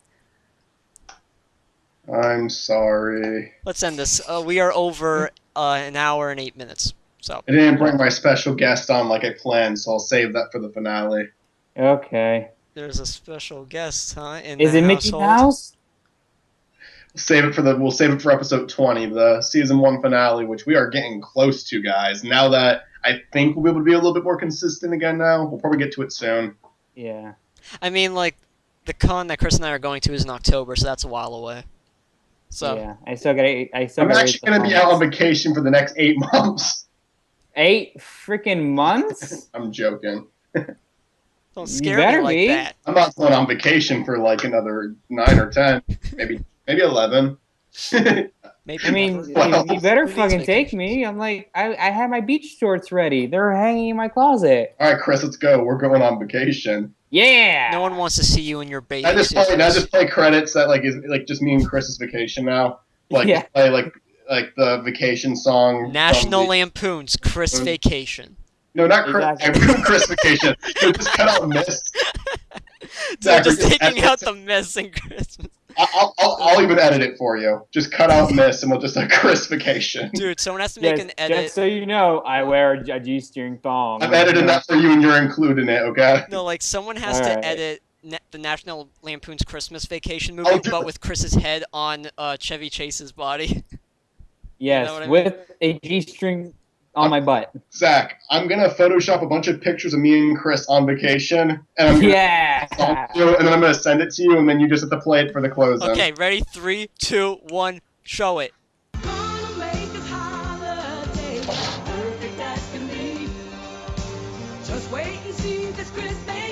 S2: I'm sorry.
S3: Let's end this. We are over an hour and 8 minutes. So
S2: I didn't bring my special guest on like I planned, so I'll save that for the finale.
S1: Okay.
S3: There's a special guest, huh?
S1: Is it Mickey Mouse?
S2: We'll save it for episode 20, the season 1 finale, which we are getting close to, guys. Now that I think we'll be able to be a little bit more consistent again now, we'll probably get to it soon.
S1: Yeah.
S3: I mean, like, the con that Chris and I are going to is in October, so that's a while away. So
S1: yeah, I'm
S2: actually going to be out on vacation for the next 8 months.
S1: 8 freaking months?
S2: I'm joking.
S3: Don't scare me like that.
S2: I'm not going on vacation for like another 9 or 10, maybe 11.
S3: Maybe
S1: I mean, you better fucking take me. I'm like, I have my beach shorts ready. They're hanging in my closet.
S2: All right, Chris, let's go. We're going on vacation.
S1: Yeah.
S3: No one wants to see you in your bathing suit.
S2: I just play credits that like is like just me and Chris's vacation now. Like
S1: yeah.
S2: Play like the vacation song.
S3: National Lampoon's Chris Vacation.
S2: No, not Chris. Exactly. Chris Vacation. Just cut out Miss.
S3: So just taking out the Miss and Christmas.
S2: I'll even edit it for you. Just cut out Miss and we'll just have Chris Vacation.
S3: Dude, someone has to make an edit.
S1: Just so you know, I wear a G-string thong.
S2: I'm editing that for you and you're including it, okay?
S3: No, like someone has to edit the National Lampoon's Christmas Vacation movie, but with Chris's head on Chevy Chase's body.
S1: Yes, with a G-string on my butt.
S2: Zach, I'm gonna Photoshop a bunch of pictures of me and Chris on vacation, and I'm gonna and then I'm gonna send it to you, and then you just have to play it for the close.
S3: Okay, ready? 3, 2, 1, show it.
S4: Just wait and see this Christmas.